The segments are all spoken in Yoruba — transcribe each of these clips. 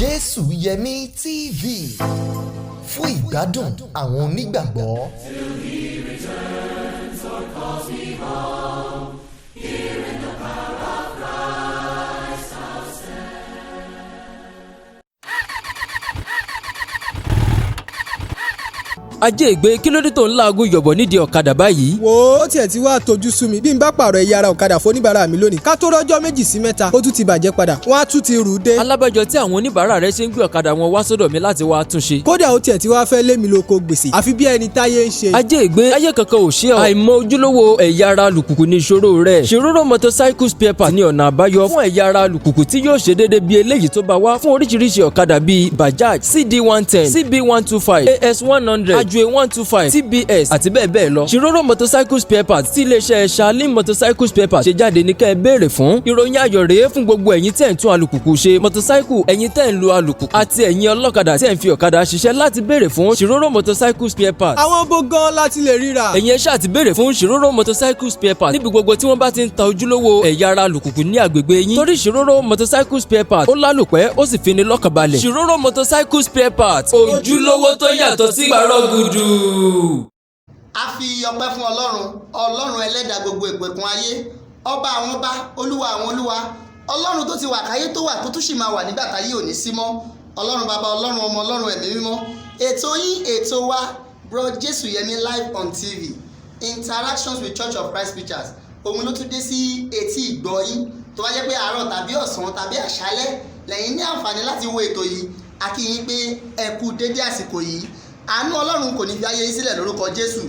Jésù Yẹmí TV fún ìgbádùn àwọn onígbàgbọ́. Till he returns or calls me home, here in the power of Christ I'll stand. Ajé ìgbé kí ló dé tó ń laago yọ̀bọ̀ nídìí ọ̀kadà báyìí. wo ó tiẹ̀ ti wá tójú sú mi bí n bá pààrọ̀ ẹ̀yà ara ọ̀kadà fóníbàárà mi lónìí ká tó rọ́jọ́ méjì sí mẹ́ta ó tún ti bàjẹ́ padà wọ́n á tún ti rù ú dé. Alábàjọ tí àwọn oníbàárà rẹ ṣe ń gbé ọ̀kadà wọn wá sọ́dọ̀ mi láti wá túnṣe. kódà ó tiẹ̀ ti wá fẹ́ lé mi lóko gbèsè àfi bí ẹni táyé ń ṣe. Ajé ìgbé ayé kankan ò ṣe ọ́. àìmọ̀ ojúlówó ẹ̀yà ara alùpùpù ní ìṣòro rẹ̀. Ṣòróró motorcycle spare part ní ọ̀nà àbáyọ fún ẹ̀yà ara alùpùpù tí yóò ṣe déédéé bí eléyìí tó bá wá fún oríṣiríṣi ọ̀kadà bíi Bajaj, CD110, CB125, AS100, Ajwe 125, TBS àti bẹ́ẹ̀ bẹ́ẹ̀ lọ. Ṣòróró motorcycle spare part tí iléeṣẹ́ Shalin motorcycle spare part ṣe jáde ní kẹ́ ẹ béèrè fún. Ìròyìn ayọ̀ rèé fún gbogbo ẹ̀yin tẹ́ ń tún alùpùpù ṣe, motorcycle ẹ̀yin tẹ́ ń lo alùpùpù àti ẹ̀yin ọlọ́kadà tẹ́ ń fi ọ̀kadà ṣiṣẹ́ láti béèrè fún Ṣòróró motorcycle spare part. àwọn bó gan láti lè ríra. ẹ̀yin ẹ ṣáà ti béèrè fún Ṣòróró motorcycle spare part níbi gbogbo tí wọ́n bá ti ń ta ojúlówó ẹ̀yà ara alùpùpù ní agbègbè yín. torí Ṣòróró motorcycle spare part ó lálòpẹ́ ó sì fi ni lọ́kàn balẹ̀. Ṣòróró motorcycle spare part ojúlówó tó yàtọ̀ sí gbàrọ̀ gùdù. A fi ọpẹ́ fún Ọlọ́run ẹlẹ́dàá gbogbo ìpẹ̀kun ayé, ọba àwọn ọba, olúwa àwọn olúwa, Ọlọ́run tó ti wà káyé tó wà tó tún sì máa wà nígbà táyé ò ní sí mọ́, Ọlọ́run bàbá, Ọlọ́run ọmọ, Ọlọ́run ẹ̀mí mímọ́. Ètò yín, ètò wa, Bro Jésù Yẹmí live on TV, interactions with Church of Christ Preachers, òun ló tún dé sí etí ìgbọ́ yín. Tó bá jẹ́ pé àárọ̀ tàbí ọ̀sán tàbí àṣálẹ́ lẹ́yìn ní àǹfààní láti wo ètò yìí, a kí yín pé ẹ kú dédé àsìkò yìí. Àánú Ọlọ́run kò ní fi ayé yín sílẹ̀ lórúkọ Jésù.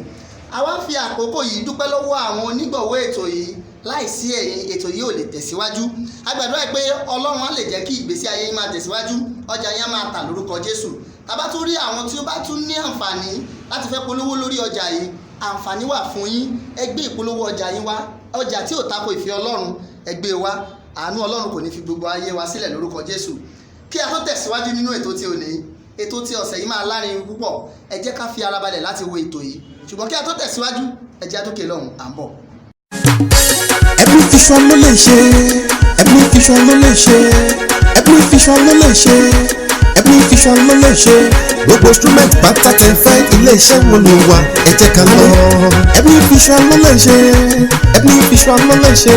Àwa ń fi àkókò yìí dúpẹ́ lọ́wọ́ àwọn onígbọ̀wọ́ ètò yìí. Láìsí ẹ̀yin ètò yìí ò lè tẹ̀síwájú. A gbàdúrà pé Ọlọ́run á lè jẹ́ kí ìgbésí ayé yín máa tẹ̀síwájú, ọjà yín á máa tà lórúkọ Jésù. Tàbá tún rí àwọn tí ó bá tún ní àǹfààní láti fẹ́ polówó lórí ọjà yìí, àǹfààní wà fún yín. Ẹ gbé ìpolówó ọjà yín wá, ọjà tí ò tako ìfẹ́ Ọlọ́run ẹ gbé wá. Àánú Ọlọ́run kò ní fi gbogbo ayé wa sílẹ̀ lórúkọ Jésù. Kí a tó tẹ̀síwájú nínú ètò tí ò ní, ètò tí ọ̀sẹ̀ yìí máa lárin púpọ̀, ẹ jẹ́ ká fi ara balẹ̀ láti wo ètò yìí. Ṣùgbọ́n kí a tó tẹ̀síwájú, ẹ jẹ́ àtòkè lọ́hùn, à ń bọ̀. Every vision ló lè ṣe, every vision ló lè ṣe, every vision ló lè ṣe, every vision ló lè ṣe. Gbogbo instrument pátá tẹ fẹ́ ilé-iṣẹ́ wọn ló wà, ẹ jẹ́ ká lọ. Every vision ló lè ṣe, every vision ló lè ṣe,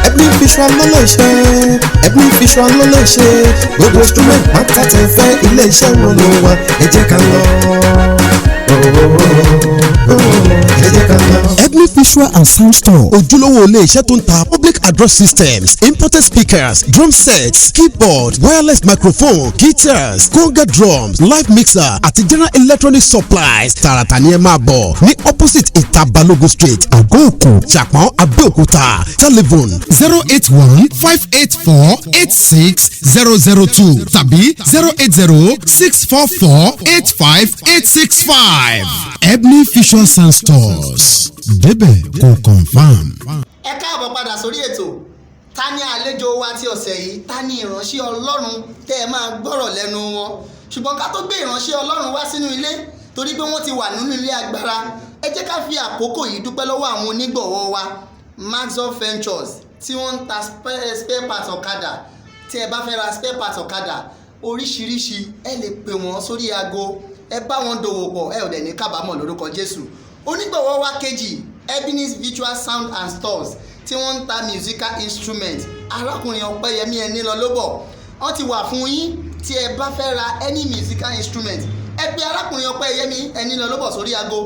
every vision ló lè ṣe, every vision ló lè ṣe. Gbogbo instrument pátá tẹ fẹ́ ilé-iṣẹ́ wọn ló wà, ẹ jẹ́ ká lọ. Ebony Visual and Sound Store ojúlówó ilé iṣẹ́ tó ń ta public address systems, imported speakers, drum sets, keyboard, wireless microphone, guitars, conga drums, live mixer àti general electronic supplies. Tààràtà ni ẹ máa bọ̀ ní opposite ìta Balógun street Àgọ́-Òkun, Ṣàpọ́n, Abẹ́òkúta. Telephone 081-584-86002 tàbí 080-644-85865. Ebony Visual Sound Stores débẹ̀ kò confam. Ẹ káàbọ̀ padà sórí ètò. Ta ni àlejò wa ti ọ̀sẹ̀ yìí? Ta ni ìránṣẹ́ Ọlọ́run tẹ́ ẹ máa gbọ́rọ̀ lẹ́nu wọn? Ṣùgbọ́n ká tó gbé ìránṣẹ́ Ọlọ́run wá sínú ilé torí pé wọ́n ti wà nínú ilé agbára, ẹ jẹ́ ká fi àkókò yìí dúpẹ́ lọ́wọ́ àwọn onígbọ̀wọ́ wa, Maxwell Ventures, tí wọ́n ń ta spare parts ọ̀kadà. Tí ẹ bá fẹ́ ra spare parts ọ̀kadà oríṣiríṣi, ẹ lè pè wọ́n sórí aago, ẹ bá wọn dòwò pọ̀, ẹ ò dẹ̀ ní kábàámọ̀ lórúkọ Jésù. Onígbọ̀wọ́ wa kejì, Ebony Visual Sound and Stores, tí wọ́n ń ta musical instrument. Arákùnrin Ọpẹ́yẹmí Ẹnilọ́lọ́bọ̀, wọ́n ti wà fún yín tí ẹ bá fẹ́ ra any musical instrument. Ẹ pè arákùnrin Ọpẹ́yẹmí Ẹnilọ́lọ́bọ̀ sórí aago,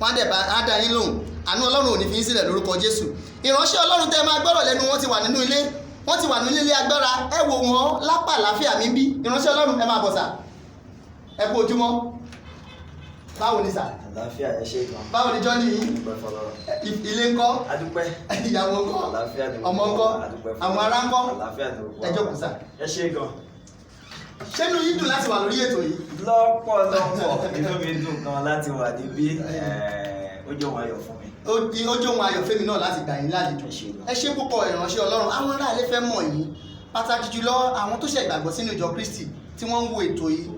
wọ́n á dá yín lóhùn. Àánú Ọlọ́run ò ní fi yín sílẹ̀ lórúkọ Jésù. Ìránṣẹ́ Ọlọ́run tẹ́ máa gbọ́rọ̀ lẹ́nu wọn ti wà nínú ilé, wọ́n ti wà nínú ilé agbára. Ẹ wò wọ́n lápá àlàáfíà mi bí. Ìránṣẹ́ Ọlọ́run ẹ máa bọ̀ sà. Ẹ kú ojúmọ́. Báwo ni sà? Àlàáfíà ẹ ṣe gan. Báwo ni jọ́ni yìí? Adúpẹ́ fọlọ́run. Ilé ńkọ́? Adúpẹ́. Ìyàwó ńkọ́? Àlàáfíà ni. Ọmọ ńkọ́? Adúpẹ́ fọlọ́run. Àwọn ará ńkọ́? Àlàáfíà ni. Ẹ jókòó sà. Ẹ ṣe gan. Ṣé inú yín dùn láti wà lórí ètò yìí? Lọ́pọ̀lọpọ̀ inú mi dùn gan láti wà níbí. Ó jẹ́ ohun ayọ̀ fún mi. Ó jẹ́ ohun ayọ̀ fẹ́mi náà láti gbà yín lálejò. Ẹ ṣé púpọ̀ ìránṣẹ́ Ọlọ́run. Àwọn ará ilé fẹ́ mọ̀ yín, pàtàkì jùlọ àwọn tó ṣe ìgbàgbọ́ sínú ìjọ Kristi tí wọ́n ń wo ètò yìí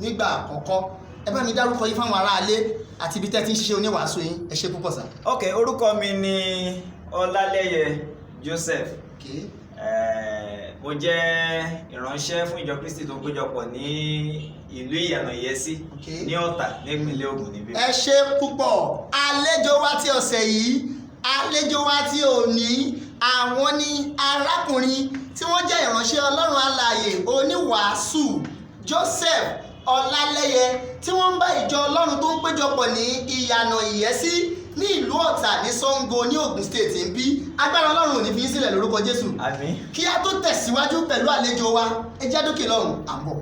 nígbà àkọ́kọ́. Ẹ bá mi dárúkọ yín fáwọn ará ilé àti ibi tẹ́ ti ń ṣiṣẹ́ oníwàásù yín. Ẹ ṣé púpọ̀ sà. Ok, orúkọ mi ni Ọlálẹ́yẹ Joseph. mo jẹ́ ìránṣẹ́ fún ìjọ Kristi tó péjọpọ̀ ní ìlú Ìyànà Ìyẹ́sí ní Ọ̀tà nípínlẹ̀ Ògùn níbí. ẹ ṣé púpọ̀. Àlejò wa ti ọ̀sẹ̀ yìí, àlejò wa ti òní, àwọn ni arákùnrin tí wọ́n jẹ́ ìránṣẹ́ Ọlọ́run alààyè oníwàásù Joseph Ọlálẹ́yẹ tí wọ́n ń bá ìjọ Ọlọ́run tó ń péjọpọ̀ ní Ìyànà Ìyẹ́sí ní ìlú Ọ̀tà ní Ṣàngó ní Ògùn state ń bí. Agbára Ọlọ́run ò ní fi í sílẹ̀ lórúkọ Jésù. Àmín. Kí a tó tẹ̀síwájú pẹ̀lú àlejò wa, ẹ jẹ́ dókè lọ́run à ń bọ̀.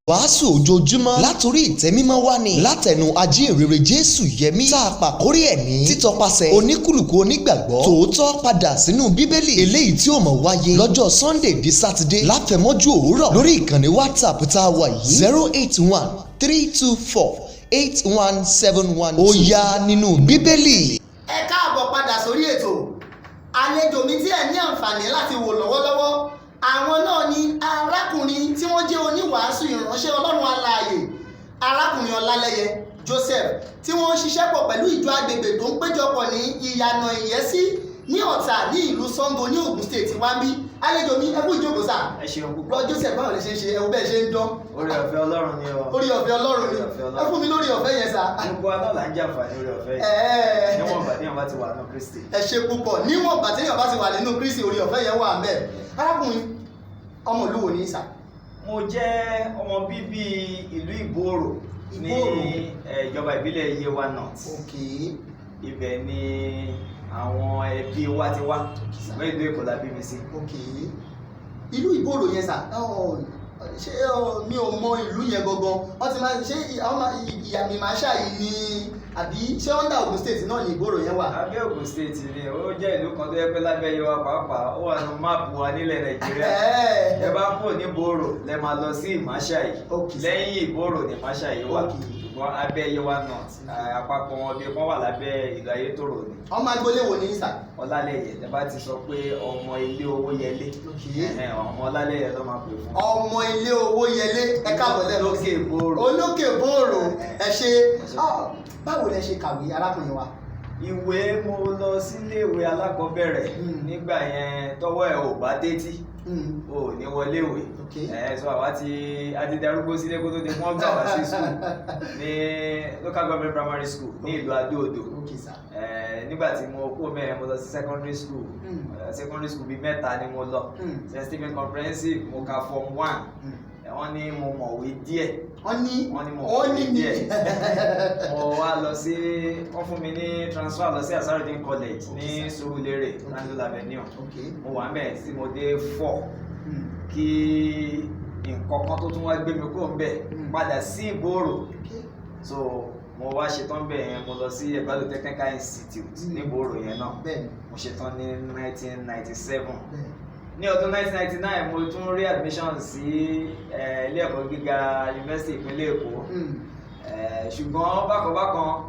wàásù ojoojúmọ́ látòrí ìtẹ́ mímọ́ wá ní látẹnu ajínrere Jésù Yẹmí tá a pàkórí ẹ̀ ní títọpasẹ̀ oníkùlùkù onígbàgbọ́ tòótọ́ padà sínú Bíbélì eléyìí tí ó máa wáyé lọ́jọ́ Sunday di Saturday láfẹ̀mọ́jú òwúrọ̀ lórí ìkànnì WhatsApp tá a wà yìí 081-324-8171 ó yá nínú Bíbélì. Ẹ káàbọ̀ padà sórí ètò. Àlejò mi tí ẹ ní àǹfààní láti wò lọ́wọ́lọ́wọ́ àwọn náà ni arákùnrin tí wọ́n jẹ́ oníwàásù ìránṣẹ́ Ọlọ́run alààyè arákùnrin Ọlálẹ́yẹ Joseph tí wọ́n ń ṣiṣẹ́ pọ̀ pẹ̀lú ìjọ agbègbè tó ń péjọpọ̀ ní Ìyànà Ìyẹ́sí ní Ọ̀tà ní ìlú Ṣàngó ní Ògùn state wá ń bí. Àlejò mi ẹ kú ìjókòó sà. Ẹ ṣeun púpọ̀. Lọ Joseph báwo lè ṣe ń ṣe ẹwú bẹ́ẹ̀ ṣe ń dán. Oore ọ̀fẹ́ Ọlọ́run ni o. Oore ọ̀fẹ́ Ọlọ́run ni. Ẹ fún mi lórí ọ̀fẹ́ yẹn sà. Gbogbo wa náà là ń jàǹfààní oore ọ̀fẹ́ yìí. Níwọ̀n ìgbà téèyàn bá ti wà nínú Kristi. Ẹ ṣé púpọ̀. Níwọ̀n ìgbà téèyàn bá ti wà nínú Kristi oore ọ̀fẹ́ yẹn wà ń bẹ̀. Arákùnrin ọmọ ìlú wo ni sà? Mo jẹ́ ọmọ bíbí ìlú Ìbòrò ní ìjọba ìbílẹ̀ Yewa North. Ibẹ̀ ni àwọn ẹbí wa ti wá. Ṣùgbọ́n ìlú Èkó la bí mi sí. Ìlú Ìbòrò yẹn sà, ṣé mi ò mọ ìlú yẹn gangan. Wọ́n ti máa ṣe ìyàmì màṣá yìí ni àbí ṣé under Ògùn state náà ni Ìbòrò yẹn wà? Abẹ́ Ògùn state ni ó jẹ́ ìlú kan tó yẹ pé lábẹ́ Yewa pàápàá ó wà nínú máàpù wa nílẹ̀ Nàìjíríà. Ẹ bá kúrò ní Ìbòrò lẹ máa lọ sí Ìmáṣà yìí. Lẹ́yìn Ìbòrò ní Ìmáṣà yìí wà. Ṣùgbọ́n abẹ́ Yewa North àpapọ̀ wọn bí wọ́n wà lábẹ́ ìlú Ayétòrò ni. Ọmọ agboolé wo ni sà? Ọlálẹ́yẹ ẹ bá ti sọ pé ọmọ ilé owó yẹlé. Ọmọ Ọlálẹ́yẹ ló máa pè fún. Ọmọ ilé owó yẹlé ẹ káàbọ̀ lẹ́nu. Olókè Ìbòrò. Olókè Ìbòrò ẹ ṣe. Báwo lẹ ṣe kàwé arákùnrin wa? Ìwé mo lọ síléèwé alákọ̀ọ́bẹ̀rẹ̀ nígbà yẹn tọ́wọ́ ẹ̀ ò bá tétí ò ní wọlé ìwé. So àwa ti darúgbó sílé kó tó di wọ́n gbà wá sí school ní local government primary school ní ìlú Adó-Odò. Nígbà tí mo kó mẹ́rin mo lọ sí secondary school bíi mẹ́ta ni mo lọ. St. Stephen Comprehensive mo ka form 1. Wọ́n ní mo mọ̀wé díẹ̀. Wọ́n ní mo mọ̀wé díẹ̀. Mo wá lọ sí wọ́n fún mi ní transfer lọ sí Asarudeen College ní Surulere Randall Avenue. Mo wà ńbẹ̀ tí mo dé 4 kí nǹkan kan tó tún wá gbé mi kúrò ńbẹ̀ padà sí Ìbòrò. So mo wá ṣetán bẹ́ẹ̀ yẹn mo lọ sí Ẹ̀gbádò Technical Institute ní Ìbòrò yẹn náà. Mo ṣetán ní 1997. Ní ọdún 1999 mo tún rí admission sí ilé ẹ̀kọ́ gíga Yunifásítì ìpínlẹ̀ Èkó. Ṣùgbọ́n bákan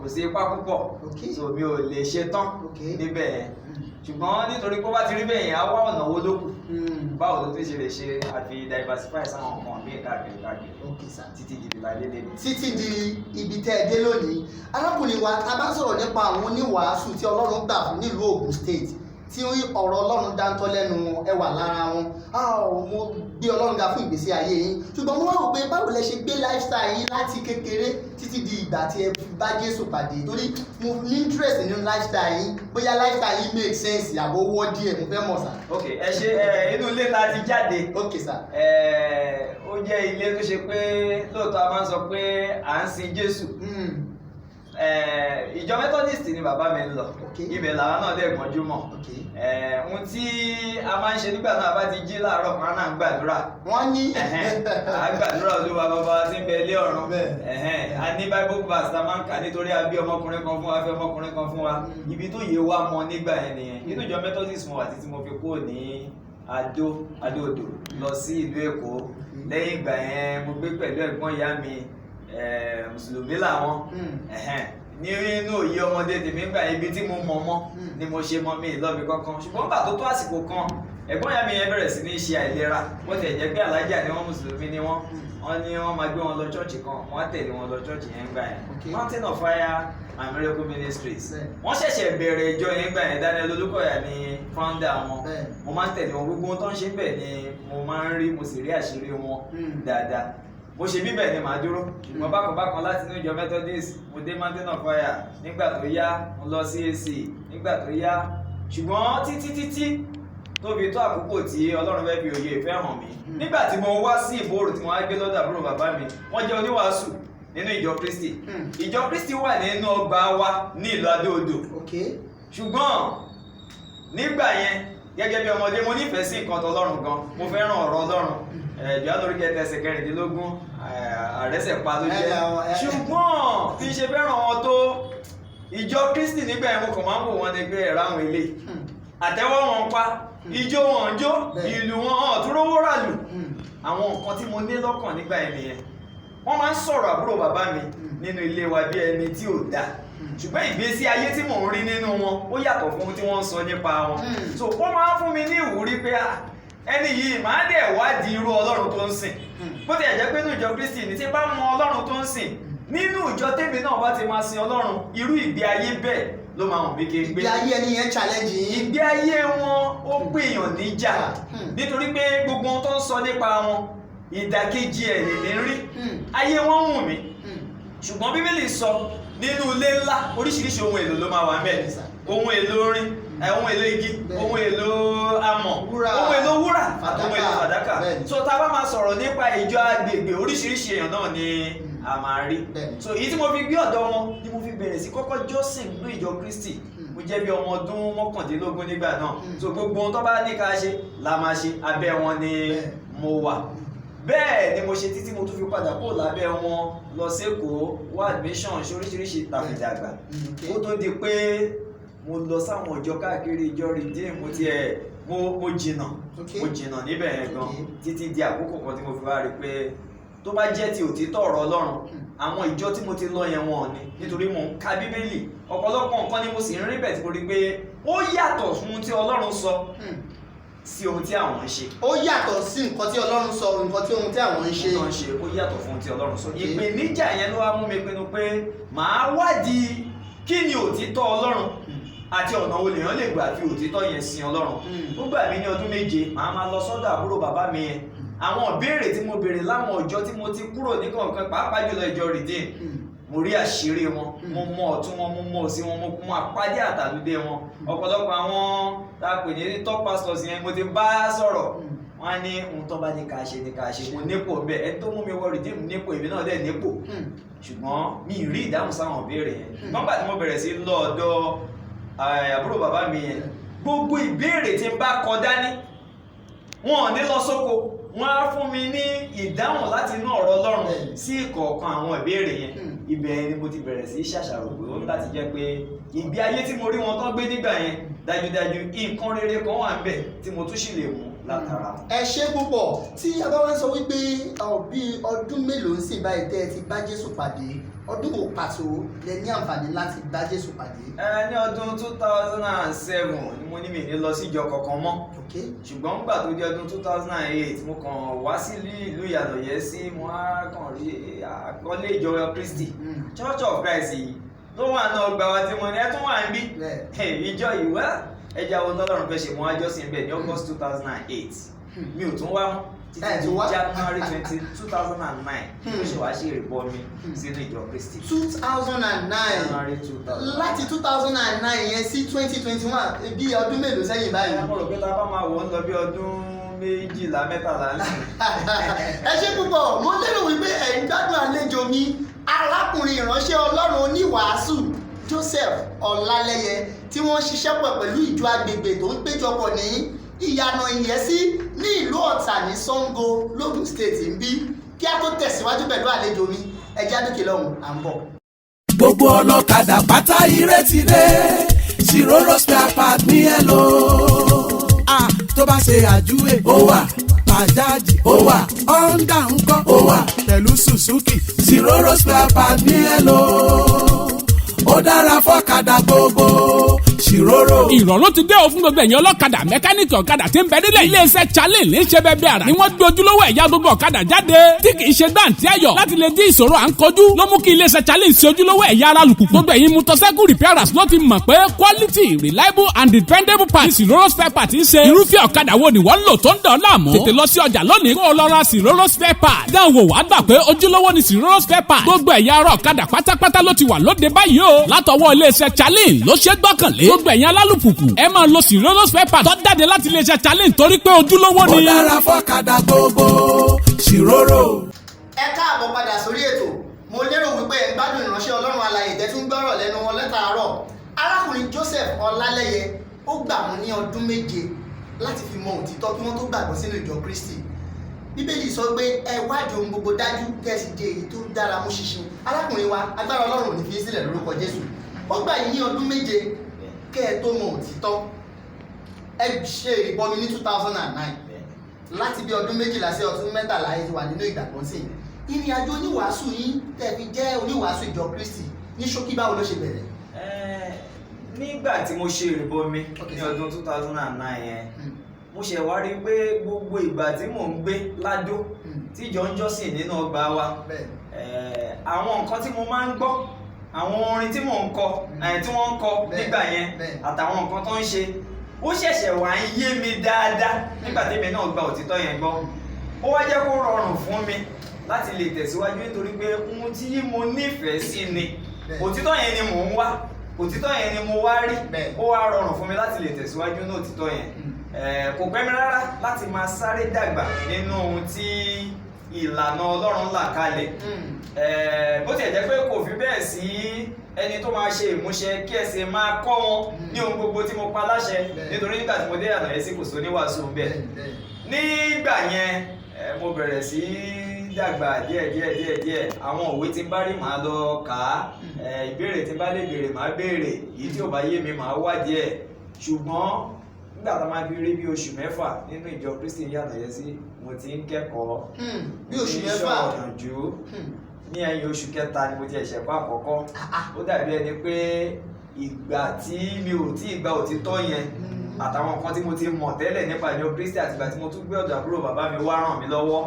kò sí ipá púpọ̀ so mi ò lè ṣe tán níbẹ̀ yẹn. Ṣùgbọ́n nítorí pé ó bá ti rí bẹ́ẹ̀ yẹn á wá ọ̀nà wo ló kù. Báwo ló tún ṣe lè ṣe àfi diversify sáwọn ọmọ mi káàkiri títí di ìlà délé ni. Títí di ibi tẹ́ ẹ dé lónìí. Arákùnrin wa a bá sọ̀rọ̀ nípa àwọn oníwàásù tí Ọlọ́run gbà fún nílùú Ògùn state tí ọ̀rọ̀ Ọlọ́run dáńtọ́ lẹ́nu wọn ẹ wà lára wọn. Mo gbé Ọlọ́run ga fún ìgbésí ayé yín ṣùgbọ́n mo wá rò pé báwo lẹ ṣe gbé lifestyle yín láti kékeré títí di ìgbà tí ẹ bá Jésù pàdé torí mo ní interest nínú lifestyle yín bóyá lifestyle yín make sense àbò owó díẹ̀ mo fẹ́ mọ̀ sá. Ok ẹ ṣe inú ilé ta ti jáde. Ok sá. Ó jẹ́ ilé tó ṣe pé lóòótọ́ a máa ń sọ pé à ń sin Jésù. Ìjọ Methodist ni bàbá mi ń lọ. Ibẹ̀ làwọn náà dẹ̀ gbọ́njú mọ̀. Ohun tí a máa ń ṣe nígbà náà bá ti jí láàárọ̀ kan náà ń gbàdúrà. Wọ́n ní. À ń gbàdúrà Olúwa bàbá tí ń bẹ ilé ọ̀run. A ní Bible verse ta máa ń kà nítorí a bí ọmọkùnrin kan fún wa fẹ́ ọmọkùnrin kan fún wa. Ibi tó yé wa mọ nígbà yẹn nìyẹn. Inú ìjọ Methodist mo wà títí mo fi kúrò ní Adó-Odò lọ sí ìlú Èkó. Lẹ́yìn ìgbà yẹn mo gbé pẹ̀lú ẹ̀gbọ́n ìyá mi Mùsùlùmí làwọn. Ní inú òye ọmọdé tèmi gbà ibi tí mo mọ̀ mọ́ ni mo ṣe mọ́ mi ìlọ́bi kankan ṣùgbọ́n gbà tó tó àsìkò kan ẹ̀gbọ́n ìyá mi yẹn bẹ̀rẹ̀ sí ní ṣe àìlera wọ́n tẹ̀ jẹ́ pé alájà ni wọ́n mùsùlùmí ni wọ́n ní wọ́n máa gbé wọn lọ chọ́ọ̀chì kan wọ́n á tẹ̀lé wọn lọ chọ́ọ̀chì yẹn gbà yẹn Mountain of Fire and Miracle Ministries wọ́n ṣẹ̀ṣẹ̀ bẹ̀rẹ̀ ìjọ yẹn gbà yẹn Daniel Olúkọ̀yà ni founder wọn mo máa ń tẹ̀lé wọn gbogbo ohun tó ń ṣe bẹ́ẹ̀ ni mo máa ń rí mo sì rí àṣírí wọn dáadáa mo ṣe bíbẹ̀ ni màá dúró ṣùgbọ́n bákan láti inú ìjọ Methodist mo dé Mountain of Fire nígbà tó yá mo lọ CAC nígbà tó yá ṣùgbọ́n títí tó fi tó àkókò tí Ọlọ́run fẹ́ fi òye ìfẹ́ hàn mí nígbà tí mo wá sí ìbòrò tí mo wá gbé lọ́dọ̀ àbúrò bàbá mi wọ́n jẹ́ oníwàásù nínú ìjọ Kristi ìjọ Kristi wà nínú ọgbà wa ní ìlú Adó-Odò ṣùgbọ́n nígbà yẹn gẹ́gẹ́ bí ọmọdé mo nífẹ̀ẹ́ sí nǹkan tọlọ́run gan mo fẹ́ràn ọ̀rọ̀ Ọlọ́run Jòhánù orí kẹta ẹsẹ̀ 16 àrẹ́sẹ̀ pa ló jẹ́ ṣùgbọ́n kì í ṣe fẹ́ràn wọn tó ìjọ Kristi nígbà yẹn mo kàn máa ń wò wọn ní pé ẹ̀rọ àwọn ilé àtẹ́wọ́ wọn pa ijó wọn jó ìlú wọn hàn tó rówó rà lù àwọn nǹkan tí mo ní lọ́kàn nígbà yẹn nìyẹn wọ́n máa ń sọ̀rọ̀ àbúrò bàbá mi nínú ilé wa bí ẹni tí ò dáa ṣùgbọ́n ìgbésí ayé tí mò ń rí nínú wọn ó yàtọ̀ fún ohun tí wọ́n ń sọ nípa wọn so wọ́n máa ń fún mi ní ìwúrí pé ẹni yìí máa dẹ̀ wádìí irú Ọlọ́run tó ń sìn bó ti ẹ̀ jẹ́ pé nínú ìjọ Kristi ní tí bá mọ Ọlọ́run tó ń sìn nínú ìjọ tèmi náà bá ti máa sin Ọlọ́run irú ìgbé ayé bẹ́ẹ̀ ló máa hàn bí kí n gbé. ìgbé ayé ẹni yẹn challenge yín. ìgbé ayé wọn ó gbìyàn níjà nítorí pé gbogbo ohun tó ń sọ nípa wọn ìdàkejì ẹ̀ lè rí ayé wọn wù mí ṣùgbọ́n Bíbélì sọ nínú ilé ńlá oríṣiríṣi ohun èlò ló máa wà ńbẹ̀ ohun èlò orin ohun èlò igi ohun èlò amọ̀ ohun èlò wúrà ohun èlò fàdákà so tá a bá máa sọ̀rọ̀ nípa ìjọ agbègbè oríṣiríṣi èèyàn náà ni a máa rí so èyí tí mo fi gbé ọ̀dọ̀ wọn ni mo fi bẹ̀rẹ̀ sí kọ́kọ́ jọ́sìn nínú ìjọ Kristi mo jẹ́ bí ọmọ ọdún 19 nígbà náà so gbogbo ohun tó bá ní ká ṣe la máa ṣe abẹ́ wọn ni mo wà bẹ́ẹ̀ ni mo ṣe títí mo tún fi padà kó lábẹ́ wọn lọ sékòó wá admission oríṣiríṣi tàbídàgbà ó tó di pé mo lọ sáwọn ìjọ káàkiri ìjọ Redeem mo tiẹ̀ mo jìnnà níbẹ̀ yẹn gan títí di àkókò kan tí mo fi wá rí pé tó bá jẹ́ ti òtítọ́ ọ̀rọ̀ Ọlọ́run àwọn ìjọ tí mo ti lọ yẹn wọn ni nítorí mo ń ka Bíbélì ọ̀pọ̀lọpọ̀ nǹkan ni mo sì ń rí bẹ̀ tí mo rí pé ó yàtọ̀ fún tí Ọlọ́run sọ sí ohun tí àwọn ń ṣe. ó yàtọ̀ sí nǹkan tí Ọlọ́run sọ nǹkan tí ohun tí àwọn ń ṣe. ó yàtọ̀ fún ohun tí Ọlọ́run sọ. ìpèníjà yẹn ló wá mú mi pinnu pé màá wádìí kí ni òtítọ́ Ọlọ́run àti ọ̀nà wo lèèyàn lè gbà fi òtítọ́ yẹn sin Ọlọ́run. ó gbà mí ní ọdún 7 màá máa lọ sọ́dọ̀ àbúrò bàbá mi yẹn àwọn ìbéèrè tí mo béèrè láwọn ọjọ́ tí mo ti kúrò ní kọ̀ọ̀kan pàápàá jùlọ ìjọ Redeem mo rí àṣírí wọn mo mọ ọ̀tún wọn mo mọ òsì wọn mo mọ àpáàdé àtàlùdé wọn ọ̀pọ̀lọpọ̀ àwọn tá a pè ní top pastors yẹn mo ti bá sọ̀rọ̀ wọn á ní ohun tó bá ní ká ṣe mo nípò bẹ́ẹ̀ ẹni tó mú mi wọ Redeem nípò èmi náà dẹ̀ nípò ṣùgbọ́n mi ì rí ìdáhùn sáwọn ìbéèrè yẹn nígbà tí mo bẹ̀rẹ̀ sí lọ ọ̀dọ̀ àbúrò bàbá mi yẹn gbogbo ìbéèrè tí n bá kọ dání wọn ò ní lọ sóko wọ́n á fún mi ní ìdáhùn láti inú ọ̀rọ̀ Ọlọ́run sí ìkọ̀ọ̀kan àwọn ìbéèrè yẹn ibẹ̀ ni mo ti bẹ̀rẹ̀ sí ṣàṣàrò pé ó láti jẹ́ pé ìgbé ayé tí mo rí wọn tán gbé nígbà yẹn dájúdájú nǹkan rere kan wà ńbẹ̀ tí mo tún sì lè mú látara. ẹ ṣé púpọ̀ tí a bá wá sọ wípé bí ọdún mélòó ń sìn báyìí tẹ́ ẹ ti bá Jésù pàdé ọdún wo pàtó lẹ ní àǹfààní láti bá Jésù pàdé. Ní ọdún 2007 ni mo ní mi ní lọ síjọ kankan mọ́ ṣùgbọ́n nígbà tó di ọdún 2008 mo kàn wá sí ìlú Ìyànàyèsí mo á kàn rí àkọlé ìjọ Kristi Church of Christ yìí ló wà náà gbà wá tí mo ní ẹ tún wà ń bí ìjọ ìwé ẹja ohun tọ́lọ́run fẹ́ ṣe mo wá jọ́sìn bẹ́ẹ̀ ní August 2008 mi ò tún wá mọ́ títí January 20, 2009 ó ṣe wá ṣe ìrìbọmi sínú ìjọ Kristi. 2009 January 2009 láti 2009 yẹn sí 2021 bí ọdún mélòó sẹ́yìn báyìí. mo rò pé tá a bá máa wò ó lọ bí ọdún 12 13 ní. ẹ ṣé púpọ̀ mo lérò wípé ẹ̀ ń gbádùn àlejò mi arákùnrin ìránṣẹ́ Ọlọ́run oníwàásù Joseph Ọlálẹ́yẹ tí wọ́n ṣiṣẹ́ pọ̀ pẹ̀lú ìjọ agbègbè tó ń péjọpọ̀ ní Ìyànà Ìyẹ́sí ní ìlú Ọ̀tà ní Ṣàngó l'Ógùn State ń bí kí a tó tẹ̀síwájú pẹ̀lú àlejò mi ẹjẹ́ àdókè lọ́hùn à ń bọ̀. gbogbo ọlọ́kadà pátá ìrètí dé Ṣìrórò spare part ní ẹ lò tó bá ṣe àjúwe ó wà bàjáàjì ó wà Honda ńkọ́ ó wà pẹ̀lú Suzuki Ṣìrórò spare part ní ẹ lò ó dára fọ́kadà gbogbo ṣìrórò. ìrọ̀rùn ti dé o fún gbogbo ẹ̀yin ọlọ́kadà mẹkáníìkì ọ̀kadà tí ń bẹ nílẹ̀ iléeṣẹ́ challenge ní ṣe bẹ́ẹ̀ bí ara ni wọ́n gbé ojúlówó ẹ̀yà gbogbo ọ̀kadà jáde tí kì í ṣe gbàǹtí ayọ̀ láti lè dín ìṣòro à ń kojú ló mú kí iléeṣẹ́ challenge ṣe ojúlówó ẹ̀yà ara alùpùpù gbogbo ẹ̀yin motorcycle repairers ló ti mọ̀ pé quality reliable and dependable parts Siroro spare part ń ṣe irúfẹ́ ọ̀kadà wo ni wọ́n ń lò tó ń dán láàmú tètè lọ sí ọjà lónìí kó o lọ ra Siroro spare part dáhùn wò wá gbà pé ojúlówó ni Siroro spare part gbogbo ẹ̀yà ara ọ̀kadà pátápátá ló ti wà lóde báyìí o látọwọ́ iléeṣẹ́ challenge ló ṣe gbọ́kànlé gbogbo ẹ̀yin alálùpùpù ẹ máa lo Siroro spare part tó jáde láti iléeṣẹ́ challenge torí pé ojúlówó ni. ó dára fọ́kadà gbogbo Ṣìrórò. ẹ káàbọ̀ padà sórí ètò mo lérò wípé ẹ gbádùn ìránṣẹ́ ọlọ́run alààyè tẹ́ tún gbọ́rọ̀ lẹ́nu wọn lẹ́tàárọ̀ arákùnrin Joseph Ọlálẹ́yẹ ó gbà wọ́n ní ọdún 7 láti fi mọ òtítọ́ kí wọ́n tó gbàgbọ́ sínú ìjọ Kristi bíbélì sọ pé ẹ wádìí ohun gbogbo dájú kẹ́sì di èyí tó dára mú ṣinṣin arákùnrin wa agbára ọlọ́run ò ní fi sílẹ̀ lórúkọ Jésù ó gbà yín ní ọdún 7 kẹ́ ẹ tó mọ òtítọ́ ẹ ṣe ìrìbọmi ní 2009 láti bí ọdún 12 sí ọdún 13 ẹ ti wà nínú ìgbàgbọ́ sí ìrìn àjò oníwàásù yín tẹ́ fi jẹ́ oníwàásù ìjọ Kristi ní ṣókí báwo ló ṣe bẹ̀rẹ̀. nígbà tí mo ṣe ìrìbọmi ní ọdún 2009 yẹn mo ṣe wá rí pé gbogbo ìgbà tí mò ń gbé ládó tíjọ ń jọ́sìn nínú ọgbà wa àwọn nǹkan tí mo máa ń gbọ́ àwọn orin tí mò ń kọ tí wọ́n ń kọ nígbà yẹn àtàwọn nǹkan tó ń ṣe ó ṣẹ̀ṣẹ̀ wá ń yé mi dáadáa nígbà tí èmi náà gba òtítọ́ yẹn gbọ́ ó wá jẹ́ kó rọrùn fún mi láti lè tẹ̀síwájú nítorí pé ohun tí mo nífẹ̀ẹ́ sí ni òtítọ́ yẹn ni mò ń wá òtítọ́ yẹn ni mo wá rí ó wá rọrùn fún mi láti lè tẹ̀síwájú ní òtítọ́ yẹn kò pẹ́ mi rárá láti máa sáré dàgbà nínú ohun tí ìlànà Ọlọ́run là kalẹ̀ bó tiẹ̀ jẹ́ pé kò fi bẹ́ẹ̀ sí ẹni tó máa ṣe ìmúṣẹ kí ẹ sì máa kọ́ wọn ní ohun gbogbo tí mo pa láṣẹ nítorí nígbà tí mo dé àlàyé sí kò sóní wàásù bẹ́ẹ̀ nígbà yẹn mo bẹ̀rẹ̀ sí dàgbà díẹ̀ àwọn òwe tí bá rí màá lọ kà á ìbéèrè tí bá lè béèrè màá béèrè èyí tí ò bá yé mi màá wádìí ẹ̀ ṣùgbọ́n nígbà tá a máa fi rí bí oṣù 6 nínú ìjọ Kristi Yànàyẹ sí mo ti ń kẹ́kọ̀ọ́ bí oṣù 6 ọ̀yànjú ní ẹ̀yìn oṣù 3 ni mo ti ẹ̀ṣẹ̀ kọ́ àkọ́kọ́ ó dàbí ẹni pé ìgbà tí mi ò tí ì gba òtítọ́ yẹn àtàwọn nǹkan tí mo ti mọ̀ tẹ́lẹ̀ nípa ìjọ Kristi àtìgbà tí mo tún gbé ọ̀dọ̀ àbúrò bàbá mi wá ràn mí lọ́wọ́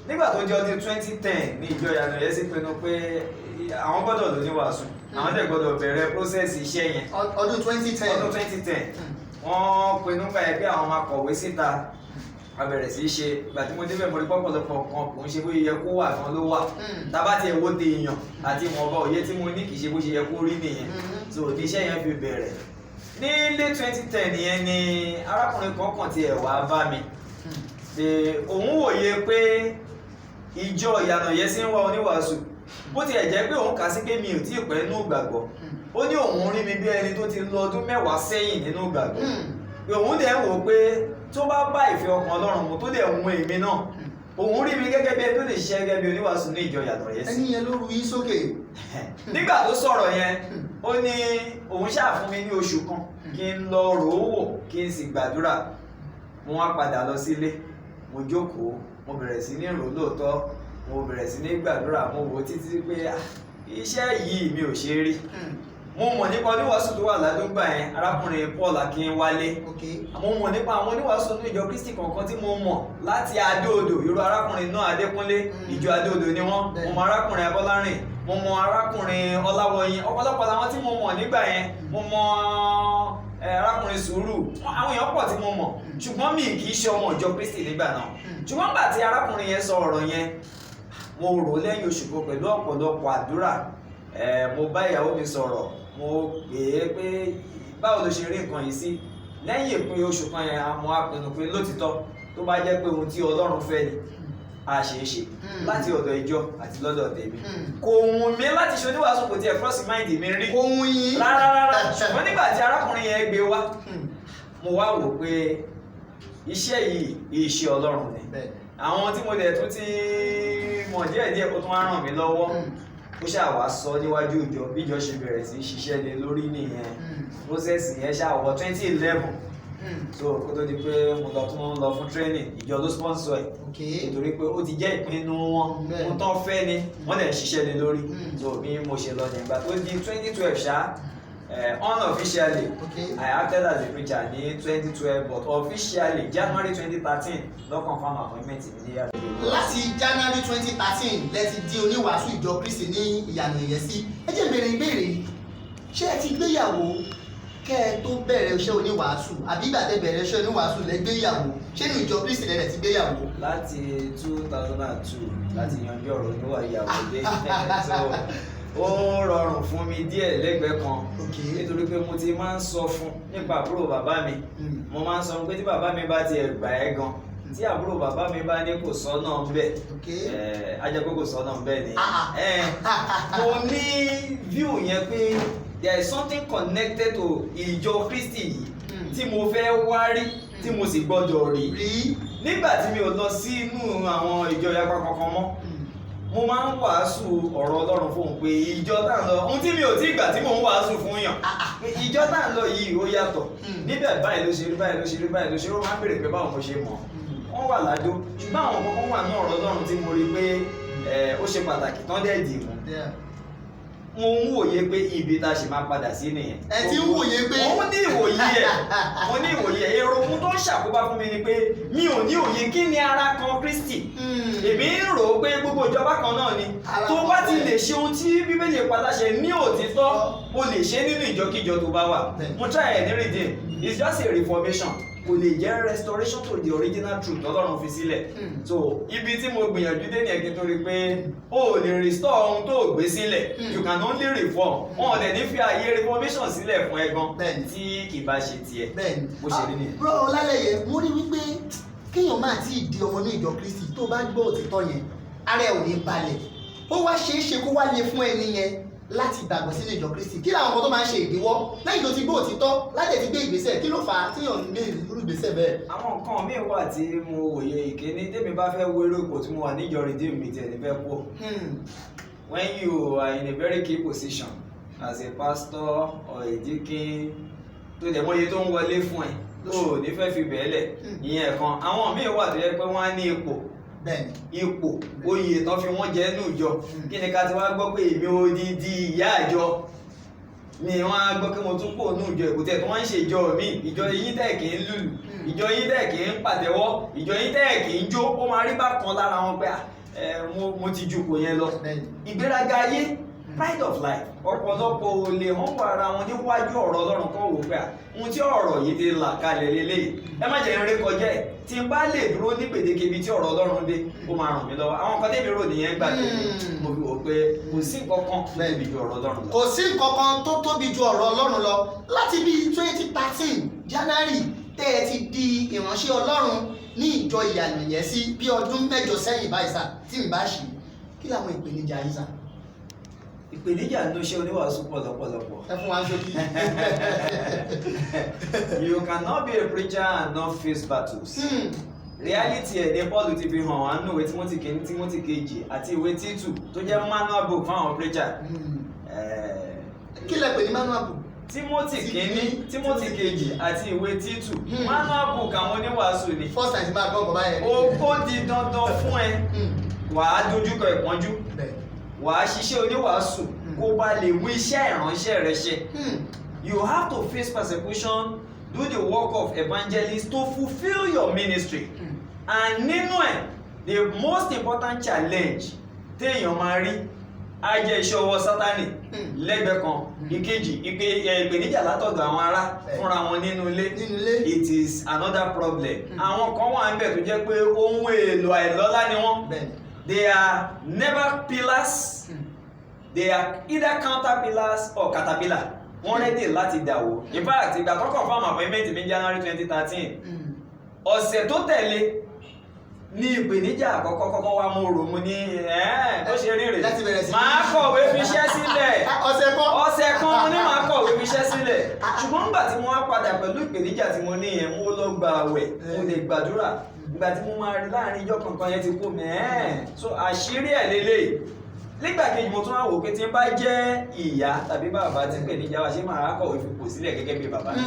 nígbà tó jẹ́ ọdún 2010 ní ìjọ Yànàyẹ sí pinnu pé àwọn gbọ́dọ̀ lò ní wàásù àwọn dẹ̀ gbọ́dọ̀ bẹ̀rẹ̀ prósẹ́sì iṣẹ́ yẹn ọdún 2010 wọ́n pinnu gbà yẹn pé àwọn máa kọ̀wé síta a bẹ̀rẹ̀ sí í ṣe ìgbà tí mo débẹ̀ mo rí pọ̀pọ̀lọpọ̀ kan kò ń ṣe bó yẹ kó wà kan ló wà tábà tí ẹ wo de èèyàn àti ìwọ̀nba òye tí mo ní kì í ṣe bó ṣe yẹ kó rí nìyẹn so iṣẹ́ yẹn fi bẹ̀rẹ̀ ní late 2010 yẹn ni arákùnrin kan kàn tiẹ̀ wá bá mi òun wòye pé ìjọ Ìyànàyẹ sí ń wá oníwàásù bó tiẹ̀ jẹ́ pé òun kà sí pé mi ò tí ì pẹ́ nínú ìgbàgbọ́ ó ní òun rí mi bí ẹni tó ti lọ ọdún 10 sẹ́yìn nínú ìgbàgbọ́ òun dẹ̀ ń wò pé tó bá bá ìfẹ́ ọkàn Ọlọ́run mu tó dẹ̀ mú èmi náà òun rí mi gẹ́gẹ́ bí ẹni tó lè ṣiṣẹ́ gẹ́gẹ́ bí oníwàásù ní ìjọ Ìyànàyẹ sí. ẹni yẹn ló ru yín sókè. nígbà tó sọ̀rọ̀ yẹn ó ní òun ṣáà fún mi ní oṣù kan kí n lọ rò ó wò kí n sì gbàdúrà mo wá padà lọ sílé mo jókòó mo bẹ̀rẹ̀ sí ní rò lóòótọ́ mo bẹ̀rẹ̀ sí ní gbàdúrà mo wò títí pé iṣẹ́ yìí mi ò ṣe rí mo mọ̀ nípa oníwàásù tó wà ládùúgbà yẹn arákùnrin Paul Akínwálé mo mọ̀ nípa àwọn oníwàásù ní ìjọ Kristi kọ̀ọ̀kan tí mo mọ̀ láti Adó-Odò irú arákùnrin náà Adékúnlé ìjọ Adó-Odò ni wọ́n mo mọ̀ arákùnrin Abọ́lárìn mo mọ̀ arákùnrin Ọláwọyìn ọ̀pọ̀lọpọ̀ làwọn tí mo mọ̀ nígbà yẹn mo mọ̀ arákùnrin Sùúrù àwọn èèyàn pọ̀ tí mo mọ̀ ṣùgbọ́n mi kì í ṣe ọmọ ìjọ Kristi nígbà náà ṣùgbọ́n nígbà tí arákùnrin yẹn sọ ọ̀rọ̀ yẹn mo rò lẹ́yìn oṣù kan pẹ̀lú ọ̀pọ̀lọpọ̀ àdúrà mo bá ìyàwó mi sọ̀rọ̀ mo pè é pé báwo ló ṣe rí nǹkan yìí sí lẹ́yìn ìpín oṣù kan yẹn mo á pinnu pé lótìtọ́ tó bá jẹ́ pé ohun tí Ọlọ́run fẹ́ ni a ṣe é ṣe láti ọ̀dọ̀ ìjọ àti lọ́dọ̀ tèmi kò wùn mí láti ṣe oníwàásù kò tiẹ̀ cross mind mi rí kò wùn yín rárá ṣùgbọ́n nígbà tí arákùnrin yẹn gbé wá mo wá wò pé iṣẹ́ yìí iṣẹ́ Ọlọ́run ni àwọn tí mo dẹ̀ tún ti mọ̀ díẹ̀díẹ̀ kó tún wá ràn mí lọ́wọ́ ó ṣàwá sọ níwájú ìjọ bíjọ ṣe bẹ̀rẹ̀ sí ṣiṣẹ́ lé lórí nìyẹn process yẹn ṣàwọ̀ 2011 so kó tó di pé mo lọ tún lọ fún training ìjọ ló sponsor ẹ̀ nítorí pé ó ti jẹ́ ìpinnu wọn mo tán fẹ́ ni wọ́n lè ṣiṣẹ́ lé lórí so bí mo ṣe lọ nígbà tó di 2012 ṣá Unofficially, Okay. I acted as a preacher ní 2012, but officially January 2013 ló confirm appointment mi ní àdúgbò. láti January 2013 lẹ ti di oníwàásù ìjọ Kristi ní ìyànà ìyẹ́sí. ẹ jẹ́ béèrè ìbéèrè, ṣé ẹ ti gbéyàwó kẹ́ ẹ tó bẹ̀rẹ̀ iṣẹ́ oníwàásù àbí ìgbà tẹ́ bẹ̀rẹ̀ iṣẹ́ oníwàásù lẹ gbéyàwó? ṣé ní ìjọ Kristi lẹ ti gbéyàwó? Láti 2002 láti yanjú ọ̀rọ̀ oníwà ìyàwó dé so ó rọrùn fún mi díẹ̀ lẹ́gbẹ̀ẹ́ kan nítorí pé mo ti máa ń sọ fún nípa àbúrò bàbá mi. Mo máa ń sọ pé tí bàbá mi bá ti gbà ẹ́ gan, tí àbúrò bàbá mi bá ní kò sọ́nà ńbẹ̀, á jẹ́ pé kò sọ́nà ńbẹ̀ ni. Mo ní view yẹn pé there is something connected to ìjọ Kristi yìí tí mo fẹ́ wá rí tí mo sì gbọ́dọ̀ rí. Nígbà tí mi ò lọ sí inú àwọn ìjọ yapa kankan mọ́, mo máa ń wàásù ọ̀rọ̀ Ọlọ́run fún pé ìjọ tá ń lọ, ohun tí mi ò tí gbà tí mò ń wàásù fún yàn, ìjọ tá ń lọ yìí ó yàtọ̀, níbẹ̀ báyìí ló ṣe rí, báyìí ló ṣe rí, báyìí ló ṣe rí. Ó máa ń béèrè pé báwo mo ṣe mọ̀. Wọ́n wà ládó, ṣùgbọ́n àwọn kankan wà ní ọ̀rọ̀ Ọlọ́run tí mo rí pé ó ṣe pàtàkì tán dẹ̀ dì mú. Mo ń wòye pé ibi tá a ṣe máa padà sí nìyẹn. ẹ ti ń wòye pé. mo ní ìwòye mo ní ìwòye èrò ohun tó ń ṣàkóbá fún mi ni pé mi ò ní òye kí ni ara kan Kristi. Èmi ń rò ó pé gbogbo ìjọba kan náà ni tó bá ti lè ṣe ohun tí Bíbélì pa láṣẹ ní òtítọ́ o lè ṣe nínú ìjọkíjọ tó bá wà. Mo try ẹ̀ ní redeem, it's just a reformation, kò lè jẹ́ restoration to the original truth Ọlọ́run fi sílẹ̀. So ibi tí mo gbìyànjú dé ní ẹ̀kí tó rí pé o lè restore ohun tó gbé sílẹ̀, you can only reform. Wọn ò dẹ̀ ní fi ààyè reformation sílẹ̀ fún ẹ̀gan tí kì bá ṣe tiẹ̀. Bó ṣe rí nìyẹn. Bro Ọlálẹ́yẹ, mo rí wípé kéèyàn máa tí ì di ọmọ ní ìjọ Kristi tó bá gbọ́ òtítọ́ yẹn ara ẹ̀ ò ní balẹ̀. Ó wá ṣeé ṣe kó wá le fún ẹni yẹn láti gbàgbọ́ sínú ìjọ Kristi. Kí làwọn kan tó máa ń ṣe ìdíwọ́ lẹ́yìn tó ti gbọ́ òtítọ́ láti ti gbé ìgbésẹ̀? Kí ló fà á tíyàn ń gbé irú ìgbésẹ̀ bẹ́ẹ̀? Àwọn nǹkan míì wà tí mo wòye ìkíní tèmi bá fẹ́ wo eré ipò tí mo wà níjọ Redeem mi tẹ̀ ní fẹ́ pọ̀. When you are in a very key position as a pastor or a deacon tó dẹ̀ mọ́ye tó ń wọlé fún ẹ tó ní fẹ́ fi bẹ̀ẹ́lẹ̀ ìyẹn kan. Àwọn míì wà tó yẹ pé wọ́n á ní ipò oyè tán fi wọ́n jẹ́ nù ìjọ. Kí ni ká ti wá gbọ́ pé èmi odidi ìyá àjọ ni wọ́n á gbọ́ pé mo tún pò nù ìjọ èkútẹ́ tó wọ́n ń ṣe ìjọ mi, ìjọ yín tẹ̀ kì í lùlù, ìjọ yín tẹ̀ kì í pàtẹ́wọ́, ìjọ yín tẹ̀ kì í jó. Ó máa rí bákan lára wọn pé mo ti ju kò yẹn lọ. Ìgbéraga ayé, pride of life, ọ̀pọ̀lọpọ̀ ò lè hàn wà ara wọn níwájú ọ̀rọ̀ Ọlọ́run kan wò pé ohun tí ọ̀rọ̀ yìí ti là kalẹ̀ lélẹ̀. Ẹ má jẹ́ eré kọjá ẹ̀, tí n bá lè dúró ní gbèdéke ibi tí ọ̀rọ̀ Ọlọ́run dé, ó máa ràn mí lọ́wọ́. Àwọn kan tẹ́mi rò nìyẹn gbà tẹ́lẹ̀, mo fi wò pé kò sí nǹkan kan tó tóbi ju ọ̀rọ̀ Ọlọ́run lọ. Kò sí nǹkan kan tó tóbi ju ọ̀rọ̀ Ọlọ́run lọ. Láti bíi 2013 January tẹ́ ẹ ti di ìránṣẹ́ Ọlọ́run ní ìjọ ìyànà ìyẹ́sí bí ọdún 8 sẹ́yìn báyìí sà, tí mi bá ṣì. Kí làwọn ìpèníjà yìí sà? Ìpèníjà ló ṣe oníwàásù pọ̀lọpọ̀lọpọ̀. Ẹ fún wa ṣókí. You cannot be a preacher and not face battles. Reality ẹ̀ ní Paul ti fi hàn wá nínú ìwé Timothy kìíní, Timothy kejì àti ìwé Títù tó jẹ́ manual book fáwọn preacher. Kí lẹ pè ní manual book? Timothy kìíní, Timothy kejì àti ìwé Títù. Manual book àwọn oníwàásù ni. First time ti máa gbọ́ ọkọ̀ báyẹn. Ó di dandan fún ẹ. Wàá dojúkọ ìpọ́njú. Wàá ṣiṣẹ́ oníwàásù kó bá lè mú iṣẹ́ ìránṣẹ́ rẹ ṣe. You have to face persecution, do the work of evangelist to fulfill your ministry. And nínú ẹ̀, the most important challenge téèyàn máa rí á jẹ́ iṣẹ́ ọwọ́ Sátánì lẹ́gbẹ̀ẹ́ kan. Ìkejì, ìpèníjà látọ̀dọ̀ àwọn ará fúnra wọn nínú ilé. It is another problem. Àwọn kan wà níbẹ̀ tó jẹ́ pé ohun èlò àìlọ́lá ni wọ́n. They are never pillars. They are either counterpillars or caterpillar. Wọ́n ready láti dàwó. In fact, ìgbà tó kàn fún appointment ní January 2013. Ọ̀sẹ̀ tó tẹ̀lé ní ìpèníjà àkọ́kọ́ kọ́kọ́ wá mú ròmù ní tó ṣe rí rè. Màá kọ̀wé fiṣẹ́ sílẹ̀. Ọ̀sẹ̀ kan ní màá kọ̀wé fiṣẹ́ sílẹ̀. Ṣùgbọ́n nígbà tí mo wá padà pẹ̀lú ìpèníjà tí mo ní yẹn, mo lọ gba àwẹ̀, mo lè gbàdúrà. Ìgbà tí mo máa rí láàrin ìjọ kankan yẹn ti kó so àṣírí ẹ̀ lélẹ̀. Nígbà kejì mo tún wá wò pé tí n bá jẹ́ ìyá tàbí bàbá tí pè ní ìjà wa ṣé màá kọ̀wé fipò sílẹ̀ gẹ́gẹ́ bí bàbá mi.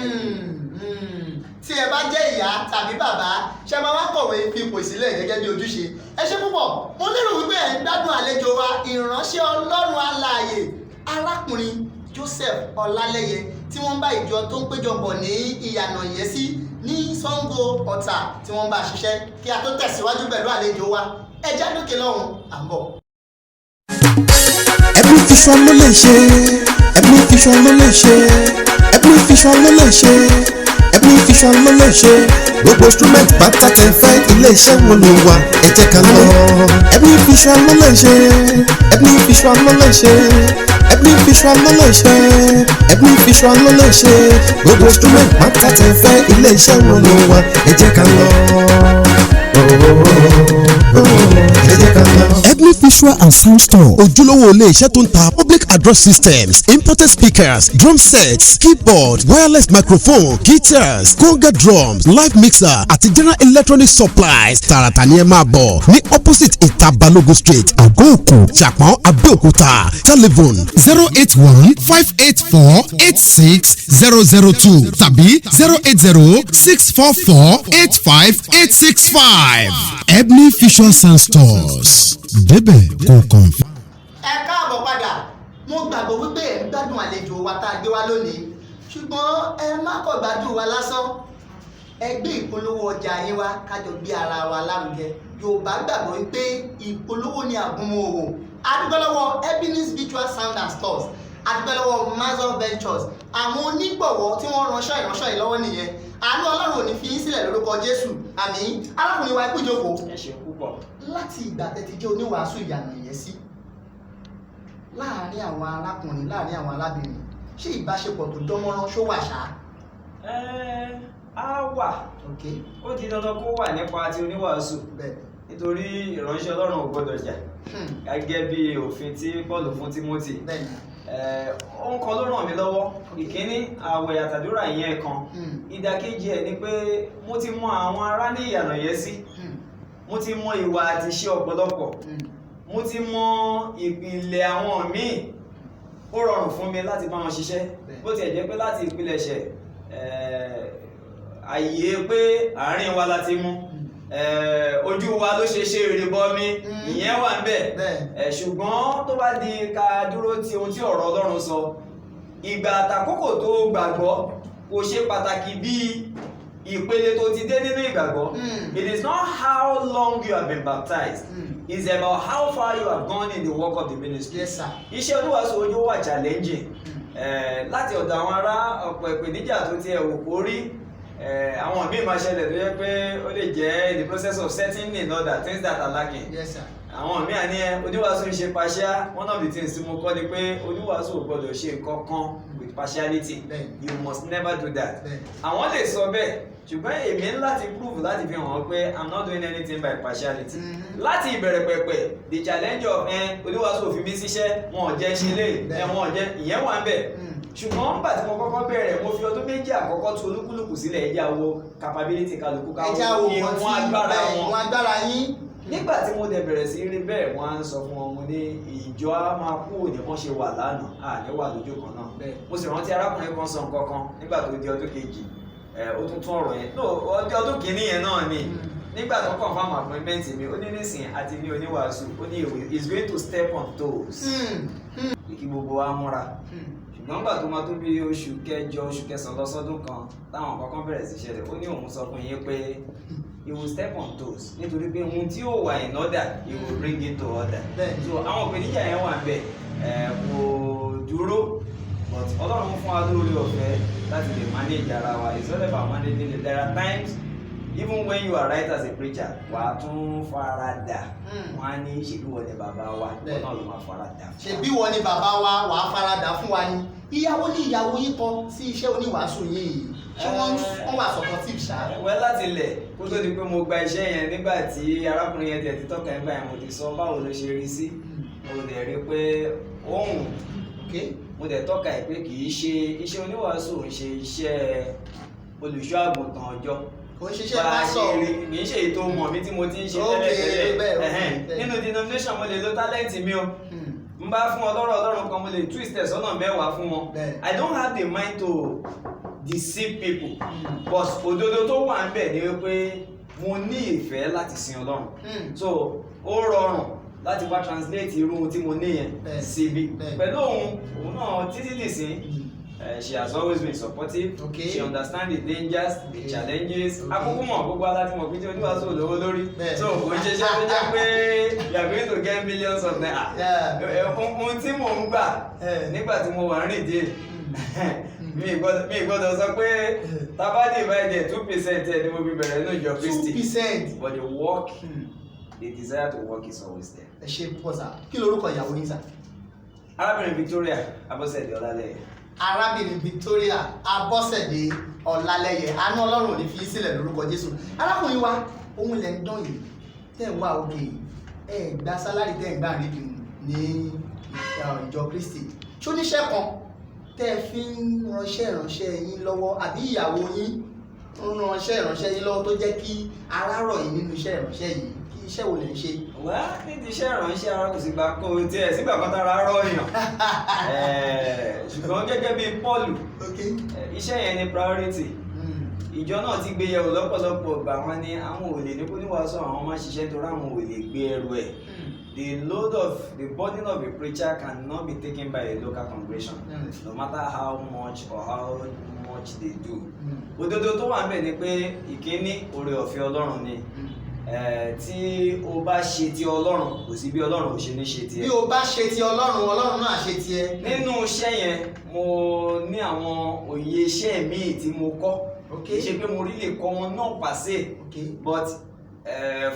Tí ẹ bá jẹ́ ìyá tàbí bàbá ṣé máa wá kọ̀wé fipò sílẹ̀ gẹ́gẹ́ bí ojúṣe. Ẹ ṣé púpọ̀, mo lérò wípé ẹ̀ ń gbádùn àlejò wa ìránṣẹ́ Ọlọ́run alààyè arákùnrin Joseph Ọlálẹ́yẹ tí wọ́n ń bá ìjọ tó ń péjọpọ̀ ní ìyànà ìyẹ́sí ní Ṣàngó Ọ̀tà tí wọ́n ń bá ṣiṣẹ́ kí a tó tẹ̀síwájú pẹ̀lú àlejò wa ẹ já dókè lọ́hùn à ń bọ̀. Every Vision ló lè ṣe, Every Vision ló lè ṣe, Every Vision ló lè ṣe, Every Vision ló lè ṣe. Gbogbo instrument pátá tẹ́ fẹ́ ilé-iṣẹ́ wọn ló wà, ẹ jẹ́ ká lọ. Every Vision ló lè ṣe, Every Vision ló lè ṣe, Every Vision ló lè ṣe, Every Vision ló lè ṣe. Gbogbo instrument pátá tẹ́ fẹ́ ilé-iṣẹ́ wọn ló wà, ẹ jẹ́ ká lọ. Ebony Visual and Sound Store ojúlówó ilé iṣẹ́ tó ń ta public address systems, imported speakers, drum sets, keyboard, wireless microphone, guitars, conga drums, live mixer àti general electronic supplies. Tààràtà ni ẹ máa bọ̀ ní opposite ìta Balogun street Àgọ́-Òkú Ṣàpọ́n Abẹ́òkúta. Telephone 081-584-86002 tàbí 080-644-85865. Ebony Visual Sound Stores débẹ̀ kò kàn. ẹ káàbọ̀ padà mo gbàgbọ́ wípé ẹ̀ ń gbádùn àlejò wa tá a gbé wá lónìí ṣùgbọ́n ẹ má kọ̀ gbádùn wa lásán ẹ gbé ìpolówó ọjà yín wá kájọ gbé ara wa lárugẹ Yorùbá gbàgbọ́ wípé ìpolówó ni àgúnmu òwò adúgbò lọ́wọ́ Ebony's Visual Sound and Stores adúgbò lọ́wọ́ Mazor Ventures àwọn onígbọ̀wọ́ tí wọ́n ránṣọ́ ìránṣọ́ yìí lọ́wọ́ nìyẹn àánú Ọlọ́run ò ní fi yín sílẹ̀ lórúkọ Jésù àmín. Arákùnrin wa ikú ìjókòó láti ìgbà tẹ́tí jẹ́ oníwàásù ìyànà ìyẹ́sí láàárín àwọn arákùnrin láàárín àwọn arábìnrin ṣé ìbáṣepọ̀ tó dánmọ́rán ṣó wà ṣá? Á wà ó di dandan kó wà nípa ti oníwàásù nítorí ìránṣẹ́ Ọlọ́run ò gbọ́dọ̀ jà gẹ́gẹ́ bí òfin tí Pọ́ọ̀lù fún Tímótì. Ohun kan ló ràn mí lọ́wọ́ ìkíní àwẹ̀ àtàdúrà ìyẹn kan ìdàkejì ẹ̀ ni pé mo ti mọ àwọn ará ní ìyànà ìyẹ́sí mo ti mọ ìwà àti iṣẹ́ ọ̀pọ̀lọpọ̀ mo ti mọ ìpìlẹ̀ àwọn míì ó rọrùn fún mi láti bá wọn ṣiṣẹ́ bó tiẹ̀ jẹ́ pé láti ìpilẹ̀ṣẹ̀ àyè pé àárín wa láti mú ojú wa ló ṣe ìrìbọmi ìyẹn wà ń bẹ̀ ṣùgbọ́n tó bá di ká dúró ti ohun tí ọ̀rọ̀ Ọlọ́run sọ ìgbà àtàkókò tó gbàgbọ́ kò ṣe pàtàkì bí ìpele tó ti dé nínú ìgbàgbọ́. It is not how long you have been baptized. It's about how far you have gone in the work of the ministry. Yes, sir. Iṣẹ́ oníwàásù ojú wà challenging láti ọ̀dọ̀ àwọn ará ọ̀pọ̀ ìpèníjà tó ti ẹ̀wò kó rí àwọn míì máa ṣẹlẹ̀ tó yẹ pé ó lè jẹ́ in the process of setting in order things that are lacking. Yes, sir. Àwọn míì àní oníwàásù ń ṣe partial. One of the things tí mo kọ́ ni pé oníwàásù ò gbọ́dọ̀ ṣe nǹkan kan with partiality. You must never do that. Àwọn lè sọ bẹ́ẹ̀ ṣùgbọ́n èmi ń láti prove láti fi hàn pé I'm not doing anything by partiality. Láti ìbẹ̀rẹ̀ pẹ̀pẹ̀ the challenge of oníwàásù òfin mi ṣiṣẹ́ wọn ò jẹ́ ṣe lé wọn ò jẹ́ ìyẹn wà ń bẹ̀. Ṣùgbọ́n nígbà tí mo kọ́kọ́ bẹ̀rẹ̀ mo fi ọdún méjì àkọ́kọ́ tu olúkúlùkù sílẹ̀ ẹ̀já wo capability kálukú káwọn ìwọ̀n agbára yín. Nígbà tí mo dẹ̀ bẹ̀rẹ̀ sí rí bẹ́ẹ̀ wọ́n á ń sọ fún ọmọ ní ìjọ á máa kú òní wọ́n ṣe wà lánàá àní wà lójú kan náà. Mo sì rántí arákùnrin kan sọ nǹkan kan nígbà tó di ọdún kejì ó tún tún ọ̀rọ̀ yẹn ọdún kìíní yẹn náà ni nígbà tó confirm appointment mi ó ní nísìnyí àti ní oníwàásù ó ní is going to step on toes kí gbogbo wa múra ṣùgbọ́n nígbà tó máa tó bí oṣù kẹjọ oṣù kẹsàn-án lọ́sọ́dún kan táwọn kankan bẹ̀rẹ̀ sí ṣẹlẹ̀ ó ní òun sọ fún yín pé he will step on toes nítorí pé ohun tí ó wà in order he will bring it to order so àwọn ìpèníjà yẹn wà ń bẹ̀ kò dúró but Ọlọ́run fún wa lórí ọ̀fẹ́ láti lè manage ara wa it's all about managing it. There are times even when you are right as a preacher wà á tún farada wọn á ní ṣebí wọ́n ní bàbá wa wọn náà ló máa farada. ṣebí wọ́n ní bàbá wa wà á farada fún wa ni ìyàwó ní ìyàwó yín kan sí iṣẹ́ oníwàásù yìí ṣé wọ́n wà supportive ṣá. wẹ́ láti ilẹ̀ kó tó di pé mo gba iṣẹ́ yẹn nígbà tí arákùnrin yẹn tẹ̀ ti tọ́ka ẹ̀ báyìí mo ti sọ báwo ló ṣe rí sí mo dẹ̀ rí pé ohun mo dẹ̀ tọ́ka ẹ̀ pé kì í ṣe iṣẹ́ oníwàásù ń ṣe iṣẹ́ olùṣọ́ àgùntàn ọjọ́ kò ń ṣiṣẹ́ pásọ̀ kì í ṣe ètò mọ̀ mi tí mo ti ń ṣe tẹ́lẹ̀tẹ́lẹ̀ nínú denomination mo lè lo talent mi o n bá fún Ọlọ́run kan mo lè twist ẹ̀ sọ́nà mẹ́wàá fún wọn I don't have the mind to deceive people but òdodo tó wà ń bẹ̀ ni wípé mo ní ìfẹ́ láti sin Ọlọ́run so ó rọrùn láti wá translate irú tí mo ní yẹn síbi pẹ̀lú òun náà títí nìsín She has always been supportive. Okay. She understands the dangers, the challenges. Akókó mọ̀ gbogbo aláàtìmọ̀ pé tí oníwàásù olówó lórí. So kò ń ṣiṣẹ́ tó jẹ́ pé you are going to get millions of naira. Ohun tí mò ń gbà nígbà tí mo wà ń rìn díẹ̀ mi gbọ́dọ̀ sọ pé tabadi divide 2% ẹ̀ ni mo fi bẹ̀rẹ̀ nínú ìjọ Kristi. 2%. But the work, the desire to work is always there. Ẹ ṣe pọ̀ sá, kí lorúkọ ìyàwó yín sá? Arábìnrin Victoria Abọ́sẹ̀dé Ọlálẹ́yẹ. Arábìnrin Victoria Abọ́sẹ̀dé Ọlálẹ́yẹ, àánú Ọlọ́run ò ní fi sílẹ̀ lórúkọ Jésù. Arákùnrin wa, ohun ilẹ̀ ń dán yìí, tẹ́ ń wá òkè yìí, ẹ gba sálárì tẹ́ ń gbà níbi ní ìjọ Kristi. Ṣó níṣẹ́ kan tẹ́ fi ń ránṣẹ́ ìránṣẹ́ yín lọ́wọ́ àbí ìyàwó yín ń ránṣẹ́ ìránṣẹ́ yín lọ́wọ́ tó jẹ́ kí ara rọ̀ yín nínú iṣẹ́ ìránṣẹ́ yìí? Kí iṣẹ́ wo lè ń ṣe? Wá nídìí iṣẹ́ ìránṣẹ́ ara kò sì gbà kó o tiẹ̀ sígbà kan tára rọ̀ yàn. Ṣùgbọ́n gẹ́gẹ́ bí Pọ́ọ̀lù, iṣẹ́ yẹn ni priority. Ìjọ náà ti gbé yẹ̀wò lọ́pọ̀lọpọ̀ ìgbà wọn ni àwọn ò lè ní kó níwàásù àwọn máa ṣiṣẹ́ torí àwọn ò lè gbé ẹrù ẹ̀. The burden of a preacher cannot be taken by a local congregation, no matter how much they do. Òdodo tó wà níbẹ̀ ni pé ìkíní oore ọ̀fẹ́ Ọlọ́run ni. Tí o bá ṣe ti Ọlọ́run, kò sí bí Ọlọ́run ò ṣe ní ṣe tiẹ̀. Bí o bá ṣe ti Ọlọ́run, Ọlọ́run náà ṣe tiẹ̀. Nínú iṣẹ́ yẹn, mo ní àwọn òye iṣẹ́ míì tí mo kọ́. Kì í ṣe pé mo rí lè kọ́ wọn náà pàṣẹ. But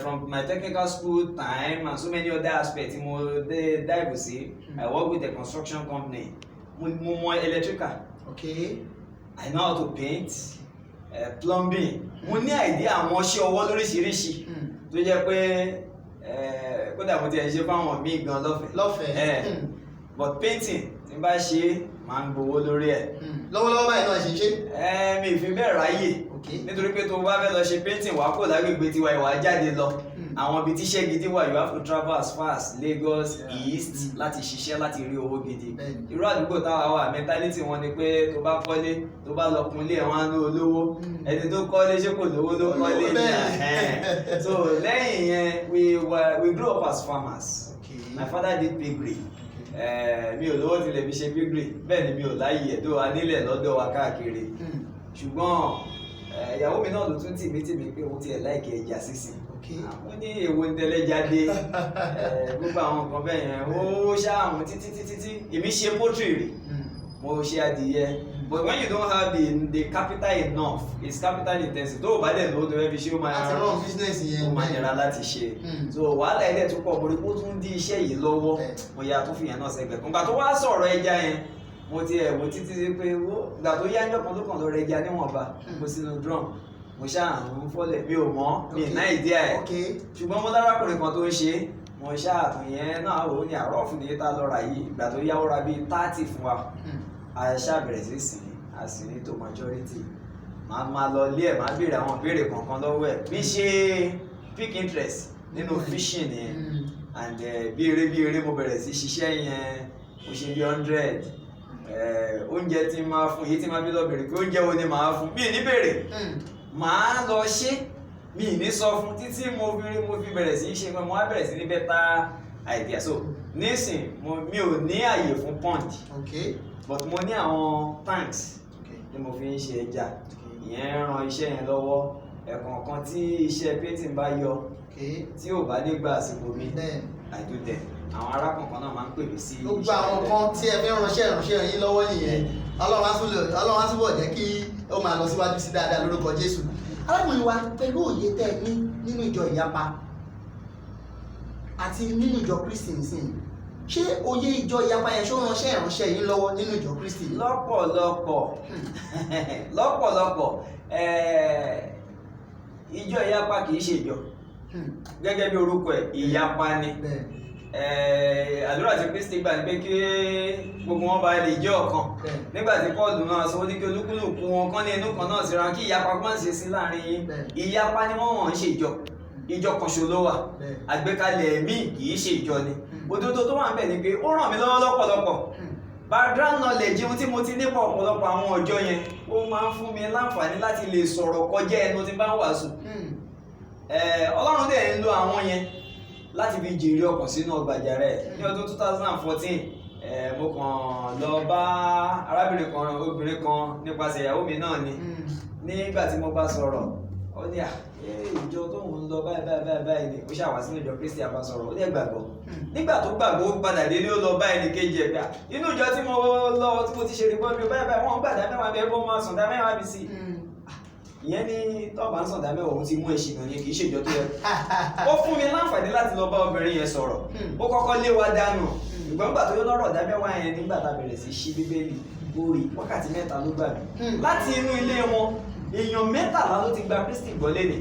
from my technical school time and so many other aspects mo dive sí. I work with a construction company. Mo mọ electrical. I know how to paint, plumbing. Mo ní idea àwọn iṣẹ́ ọwọ́ lóríṣiríṣi tó jẹ́ pé kódà mo ti ẹ̀ ṣe fáwọn míì gan lọ́fẹ̀ẹ́. But painting tí n bá ṣe máa ń gbowó lórí ẹ̀. Lọ́wọ́lọ́wọ́ báyìí náà ṣe ń ṣe? Mi ì fi bẹ́ẹ̀ ráyè nítorí pé tó bá fẹ́ lọ ṣe painting wàá kò lágbègbè tiwa ìwà jáde lọ. Àwọn ibi tíṣẹ́ gidi wà, you have to travel as far as Lagos East láti ṣiṣẹ́ láti rí owó gidi. Irú àdúgbò táwa wà mentality wọn ni pé tó bá kọ́lé tó bá lọ kunlé ẹ̀ wọ́n á ní olówó. Ẹni tó kọ́lé ṣé kò lówó ló kọ́lé ní. So lẹ́yìn yẹn we grew up as farmers. My father did piggery. Mi ò lówó tilẹ̀ fi ṣe piggery, bẹ́ẹ̀ ni mi ò láyè ẹ̀ tó wà nílẹ̀ lọ́dọ̀ wa káàkiri. Ṣùgbọ́n ìyàwó mi náà ló tún tì mí pé òun tiẹ̀ láìkí ẹja sísìn. Àwọn ní èwo ń tẹ́lẹ̀ jáde gbogbo àwọn nǹkan bẹ́ẹ̀ yẹn ó ṣáàmù títí èmi ṣe poultry rí, mo ṣe adìyẹ. But when you don't have the capital enough, it's capital intensive. Tó o bá dẹ̀ lówó tó fẹ́ fi ṣe ó máa nira láti ṣe. So wàhálà ilẹ̀ tó pọ̀ mo rí kó tún dí iṣẹ́ yìí lọ́wọ́, mo yà tó fi yẹn náà sẹ́gbẹ̀ẹ́. Nígbà tó wá sọ̀rọ̀ ẹja yẹn mo ti ẹ̀ wo títí pé ìgbà tó yá ńjọ́ kan tó kàn lọ rẹ ẹja níwọ̀nba mo sínú drum mo ṣáà ń fọ́lẹ̀ mi ò mọ̀ mi ná ìdí ẹ̀. Ṣùgbọ́n mo lárákùnrin kan tó ń ṣe mo ṣáà tún yẹn náà wò ó ní àárọ̀ fún ní ta lọ́ra yìí. Ìgbà tó yá ó ra bíi 30 fún wa. A ṣáà bẹ̀rẹ̀ sí sìn a sì ní tó majority. Màá lọ ilé ẹ̀ máa béèrè àwọn ìbéèrè kankan lọ́wọ́ ẹ̀. Mi ṣe pick interest nínú fishing yẹn and bí eré mo bẹ̀rẹ̀ sí ṣiṣẹ́ yẹn mo ṣe bí 100. Oúnjẹ tí máa fún èyí tí máa bí lọ bèrè pé oúnjẹ wo ni màá fún mi ní bèrè màá lọ ṣe mi ní sọ fún títí mo fi bẹ̀rẹ̀ sí ṣe mo á bẹ̀rẹ̀ sí ní better idea. So nísìn mi ò ní àyè fún pond but mo ní àwọn tanks tí mo fi ń ṣe ẹja. Ìyẹn ran iṣẹ́ yẹn lọ́wọ́. Ẹ̀kọ̀ọ̀kan tí iṣẹ́ painting bá yọ tí ò bá nígbà àsìkò mi I do them. Àwọn arákùnrin náà máa ń pè mí sí iṣẹ́. Gbogbo àwọn kan tí ẹ fi ń ránṣẹ́ ìránṣẹ́ yín lọ́wọ́ nìyẹn. Ọlọ́run á túbọ̀ jẹ́ kí ó máa lọ síwájú sí dáadáa lórúkọ Jésù. Arákùnrin wa pẹ̀lú òye tẹ́ ẹ ní nínú ìjọ ìyapa àti nínú ìjọ Kristi nìsín, ṣé òye ìjọ ìyapa yẹn ṣó ránṣẹ́ ìránṣẹ́ yín lọ́wọ́ nínú ìjọ Kristi? Lọ́pọ̀lọpọ̀. Ìjọ ìyapa kì í ṣe ìjọ gẹ́gẹ́ bí orúkọ ẹ̀ ìyapa ni. Àdúrà tí Kristi gbà ní pé kí gbogbo wọn bá lè jẹ́ ọ̀kan. Nígbà tí Pọ́ọ̀lù náà sọ ní kí olúkúlùkù wọn kán ní inú kan náà síra kí ìyapa má ṣe sí láàrin yín. Ìyapa ni wọ́n ń ṣe ìjọ kan ṣo ló wà. Àgbékalẹ̀ ẹ̀mí kì í ṣe ìjọ ni. Òdodo tó wà ń bẹ̀ ni pé ó ràn mí lọ́wọ́ lọ́pọ̀lọpọ̀. Background knowledge ohun tí mo ti nípa ọ̀pọ̀lọpọ̀ àwọn ọjọ́ yẹn ó máa ń fún mi láǹfààní láti lè sọ̀rọ̀ kọjá ẹnu tí bá ń wàásù. Ọlọ́run dẹ̀ ń lo àwọn yẹn láti fi jèrè ọkàn sínú ọgbà àjàrà ẹ̀. Ní ọdún 2014 mo kàn lọ bá arábìnrin kan obìnrin kan nípasẹ̀ ìyàwó mi náà ni nígbà tí mo bá sọ̀rọ̀ ó ní ìjọ tó ń lọ báyìí ni ó ṣàwá sínú ìjọ Kristi àbá sọ̀rọ̀ ó ní gbàgbọ́ nígbà tó gbàgbọ́ ó padà dé ní ó lọ bá ẹnì kejì ẹ̀ gbà inú ìjọ tí mo lọ tí mo ti ṣe rìpọ́n mi báyìí wọ́n gbà dá mẹ́wàá bí ẹgbọ́n máa sàn dá mẹ́wàá bí sí ìyẹn ní tọ́ọ̀bà ń sàn dá mẹ́wàá òun ti mú èsì náà yẹn kì í ṣèjọ tó yẹ ó fún mi láǹfààní láti lọ bá obìnrin yẹn sọ̀rọ̀ ó kọ́kọ́ lé wa dànù ìgbọ́ngbà tó yọ lọ́rọ̀ dá mẹ́wàá yẹn nígbà tá a bẹ̀rẹ̀ sí ṣí bíbélì orí wákàtí 3 ló gbà mí láti inú ilé wọn èèyàn 13 ló ti gba Kristi gbọ́ lẹ́nìí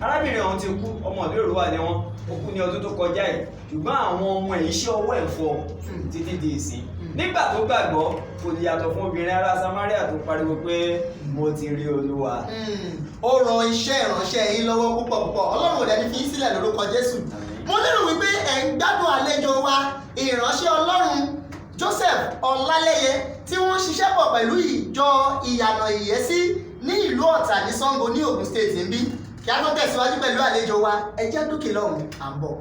arábìnrin ọ̀hún ti kú ọmọ ìlú Èrúwà ni wọ́n ó kú ní ọdún tó kọjá yìí ṣùgbọ́n àwọn ọmọ ẹ̀ iṣẹ́ ọwọ́ ẹ̀ fọ́ títí di ìsìn nígbà tó gbàgbọ́ kò lè yàtọ̀ fún obìnrin ará Samaria tó pariwo pé mo ti rí Olúwa. ó ran iṣẹ́ ìránṣẹ́ yín lọ́wọ́ púpọ̀ Ọlọ́run ò dẹ̀ ní fi í sílẹ̀ lórúkọ Jésù. mo lérò wípé ẹ̀ ń gbádùn àlejò wa ìránṣẹ́ Ọlọ́run Joseph Ọlálẹ́yẹ tí wọ́n ṣiṣẹ́ pọ̀ pẹ̀lú ìjọ Ìyànà Ìyẹ́sí ní ìlú Ọ̀tà ní Ṣàngó ní Ògùn State ń bí kí a tó tẹ̀síwájú pẹ̀lú àlejò wa ẹ jẹ́ dúkìá lọ́hùn à ń bọ̀.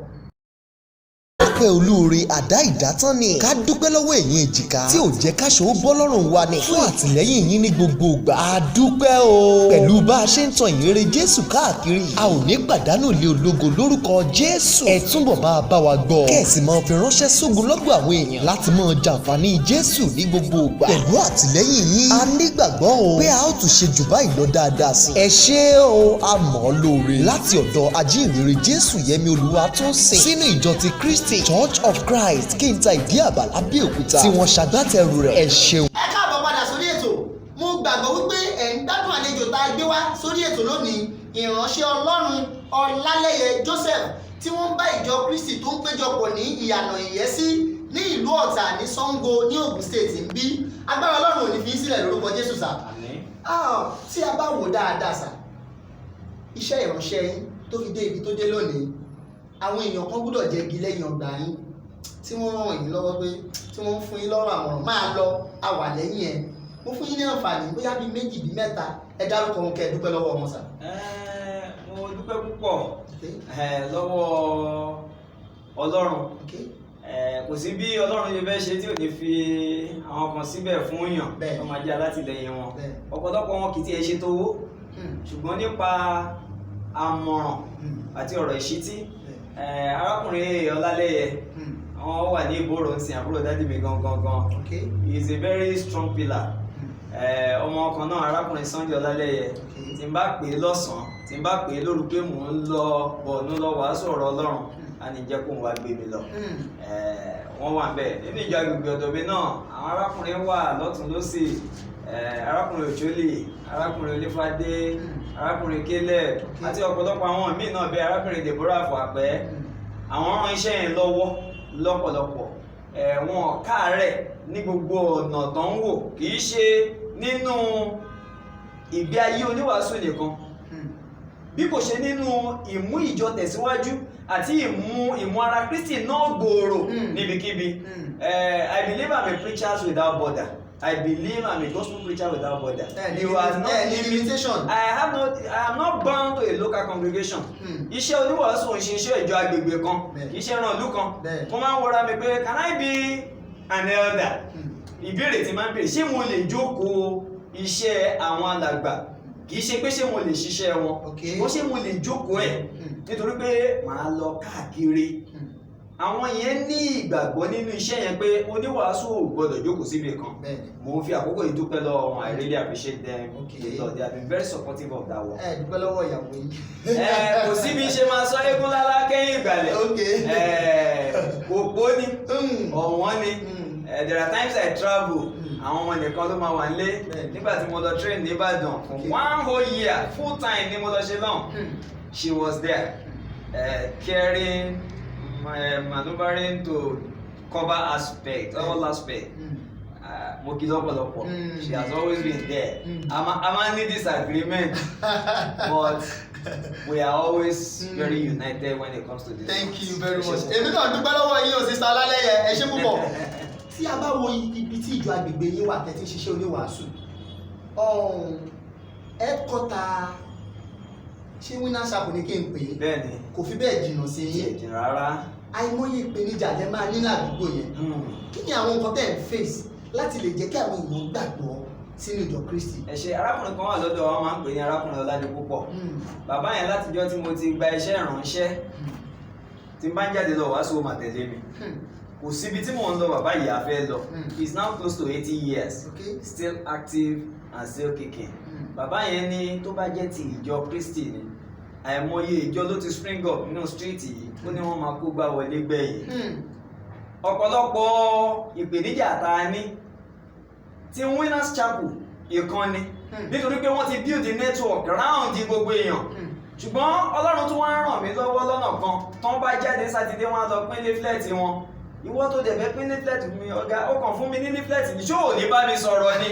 Ọpẹ́ olóore àdá ìdátán ni ká dúpẹ́ lọ́wọ́ ẹ̀yin èjìká tí ò jẹ́ káṣọ ó bọ́ lọ́rùn wa ni fún àtìlẹ́yìn yín ní gbogbo ìgbà a dúpẹ́ o pẹ̀lú bá a ṣe ń tan ìyìnrere Jésù káàkiri a ò ní pàdánù ilé ológo lórúkọ Jésù ẹ túbọ̀ máa bá wa gbọ́ kẹ́ẹ̀sì máa fi ránṣẹ́ sógun lọ́gbọ̀ àwọn èèyàn láti máa jàǹfààní Jésù ní gbogbo ìgbà pẹ̀lú àtìlẹ́yìn yín a nígbàgbọ́ o pé a ó tún ṣe jù báyìí lọ dáadáa sí ẹ ṣé o a mọ̀ ọ́ lóore láti ọ̀dọ̀ ajínrere Jésù Yẹmí Olúwatósìn sínú ìjọ ti Kristi Church of Christ Kínta Ìdí Àbá Lábẹ́òkúta tí wọ́n ṣagbátẹrù rẹ̀ ẹ ṣeun. ẹ káàbọ̀ padà sórí ètò mo gbàgbọ́ wípé ẹ̀ ń gbádùn àlejò tá a gbé wá sórí ètò lónìí ìránṣẹ́ Ọlọ́run Ọlálẹ́yẹ Joseph tí wọ́n ń bá ìjọ Kristi tó ń péjọpọ̀ ní Ìyànà Ìyẹ́sí ní ìlú Ọ̀tà ní Ṣàngó ní Ògùn State ń bí agbára Ọlọ́run ò ní fi í sílẹ̀ lórúkọ Jésù sà. tí a bá wò dáadáa sà iṣẹ́ ìránṣẹ́ yín tó fi dé ibi tó dé lónìí àwọn èèyàn kan gbọ́dọ̀ jẹ́ igi lẹ́yìn ọgbà yín tí wọ́n ràn yín lọ́wọ́ pé tí wọ́n ń fún yín lọ́rọ̀ àmọ̀ràn máa lọ àwà lẹ́yìn ẹ̀ mo fún yín ní àǹfààní bóyá bíi 2 bí 3 ẹ dárúkọ wọn kẹ́ ẹ dúpẹ́ lọ́wọ́ wọn sà. mo dúpẹ́ púpọ̀ lọ́wọ́ Ọlọ́run kò sí bí Ọlọ́run yẹn fẹ́ ṣe tí ò ní fi àwọn kan síbẹ̀ fún yàn wọ́n máa jẹ́ alátìlẹyìn wọn ọ̀pọ̀lọpọ̀ wọn kì í tiẹ̀ ṣe tówó ṣùgbọ́n nípa àmọ̀ràn àti ọ̀rọ̀ ìṣítí arákùnrin Ọlálẹ́yẹ wọ́n wà ní ìbòrò ń sin àbúrò dádì mi gangan he is a very strong pillar ọmọ ọkàn náà arákùnrin Sunday Ọlálẹ́yẹ tí n bá pè é lọ́sàn-án tí n bá pè é lóru pé mò ń lọ bọ̀ọ̀nù lọ wàásù ọ̀rọ̀ Ọlọ́run a ní jẹ́ kó ń wá gbé mi lọ wọ́n wà bẹ́ẹ̀ nínú ìjọ agbègbè ọ̀dọ̀ mi náà àwọn arákùnrin wà lọ́tún lọ́sì arákùnrin Òjólè arákùnrin Olífádé arákùnrin Caleb àti ọ̀pọ̀lọpọ̀ àwọn míì náà bẹ́ẹ̀ arákùnrin Deborah Àfọ̀àpẹ́ àwọn ràn iṣẹ́ yẹn lọ́wọ́ lọ́pọ̀lọpọ̀ wọn káàárẹ̀ ní gbogbo ọ̀nà tó ń wò kì í ṣe nínú ìgbé ayé oníwàásù nìkan bí kò ṣe nínú ìmú ìjọ tẹ̀síwájú àti ìmú ara Kristi náà gbòòrò níbikíbi I believe I'm a preacher without border. I believe I'm a gospel preacher without border. You are not limitation. I am not bound to a local congregation. Iṣẹ́ oníwàásù ń ṣe iṣẹ́ ìjọ agbègbè kan, kì í ṣe ìran ìlú kan. Mo máa ń wọra mi pé can I be an elder? Ìbéèrè tí máa ń béèrè ṣé mo lè jókòó iṣẹ́ àwọn alàgbà? Kì í ṣe pé ṣé mo lè ṣiṣẹ́ wọn, ṣùgbọ́n ṣé mo lè jókòó ẹ̀ nítorí pé màá lọ káàkiri. Àwọn yẹn ní ìgbàgbọ́ nínú iṣẹ́ yẹn pé oníwàásù ò gbọdọ̀ jókòó síbi kan. Mo ń fi àkókò yìí dúpẹ́ lọ́wọ́ wọn. I really appreciate them. They have been very supportive of that work. Dúpẹ́ lọ́wọ́ ìyàwó yìí. Kò sí bí ṣe máa sọ eégún lálá kẹ́yìn ìgbàlẹ̀. Òpó ni ọ̀wọ́n ni. There are times I travel. Àwọn ọmọ nìkan ló máa wà nílé. Nígbà tí mo lọ train ní Ìbàdàn for 1 whole year full time ni mo lọ ṣe náà. She was there caring. Maneuvering to cover all aspect. Mo kí lọ́pọ̀lọpọ̀. She has always been there. A máa ní disagreement, but we are always very united when it comes to this. Thank you very much. Èmi náà dúpẹ́ lọ́wọ́ yín o Sister Ọlálẹ́yẹ, ẹ ṣé púpọ̀. Tí a bá wo ibi tí ìjọ agbègbè yín wà tẹ́tí ṣiṣẹ́ oníwàásù, headquarter ṣé Winners Chapel ní kí n pè é? Bẹ́ẹ̀ni. Kò fi bẹ́ẹ̀ jìnnà sí yín. Jìnnà rárá. àìmọye ìpèníjà lẹ máa ní ládùúgbò yẹn kí ni àwọn nǹkan tẹ́ ẹ̀ ń face láti lè jẹ́ kí àwọn èèyàn gbàgbọ́ sínú ìjọ Kristi. ẹ ṣe arákùnrin kan wà lọ́dọ̀ wa máa ń pè ní arákùnrin Ọládipúpọ̀. Bàbá yẹn látijọ́ tí mo ti gba iṣẹ́ ìránṣẹ́ tí n bá ń jáde lọ wàásù ó máa tẹ̀lé mi. Kò síbi tí mò ń lọ bàbá yìí á fẹ́ lọ. He is now close to 80 years, still active and still kicking. Bàbá yẹn ní tó bá jẹ́ ti ìjọ Kristi ni àìmọye ìjọ ló ti spring up nínú street yìí ó ní wọ́n máa kó gbá wọlé gbẹ̀yìn. Ọ̀pọ̀lọpọ̀ ìpèníjà tá a ní ti Winners Chapel ìkànnì nítorí pé wọ́n ti build the network round gbogbo èèyàn ṣùgbọ́n Ọlọ́run tún wá ràn mí lọ́wọ́ lọ́nà kan tán bá jáde sátidé wọn á lọ pín leaflet wọn ìwọ tó dẹ̀ fẹ́ pín leaflet mi ọ̀gá ó kàn fún mi ní leaflet ní ṣó ò ní bá mi sọ̀rọ̀ ni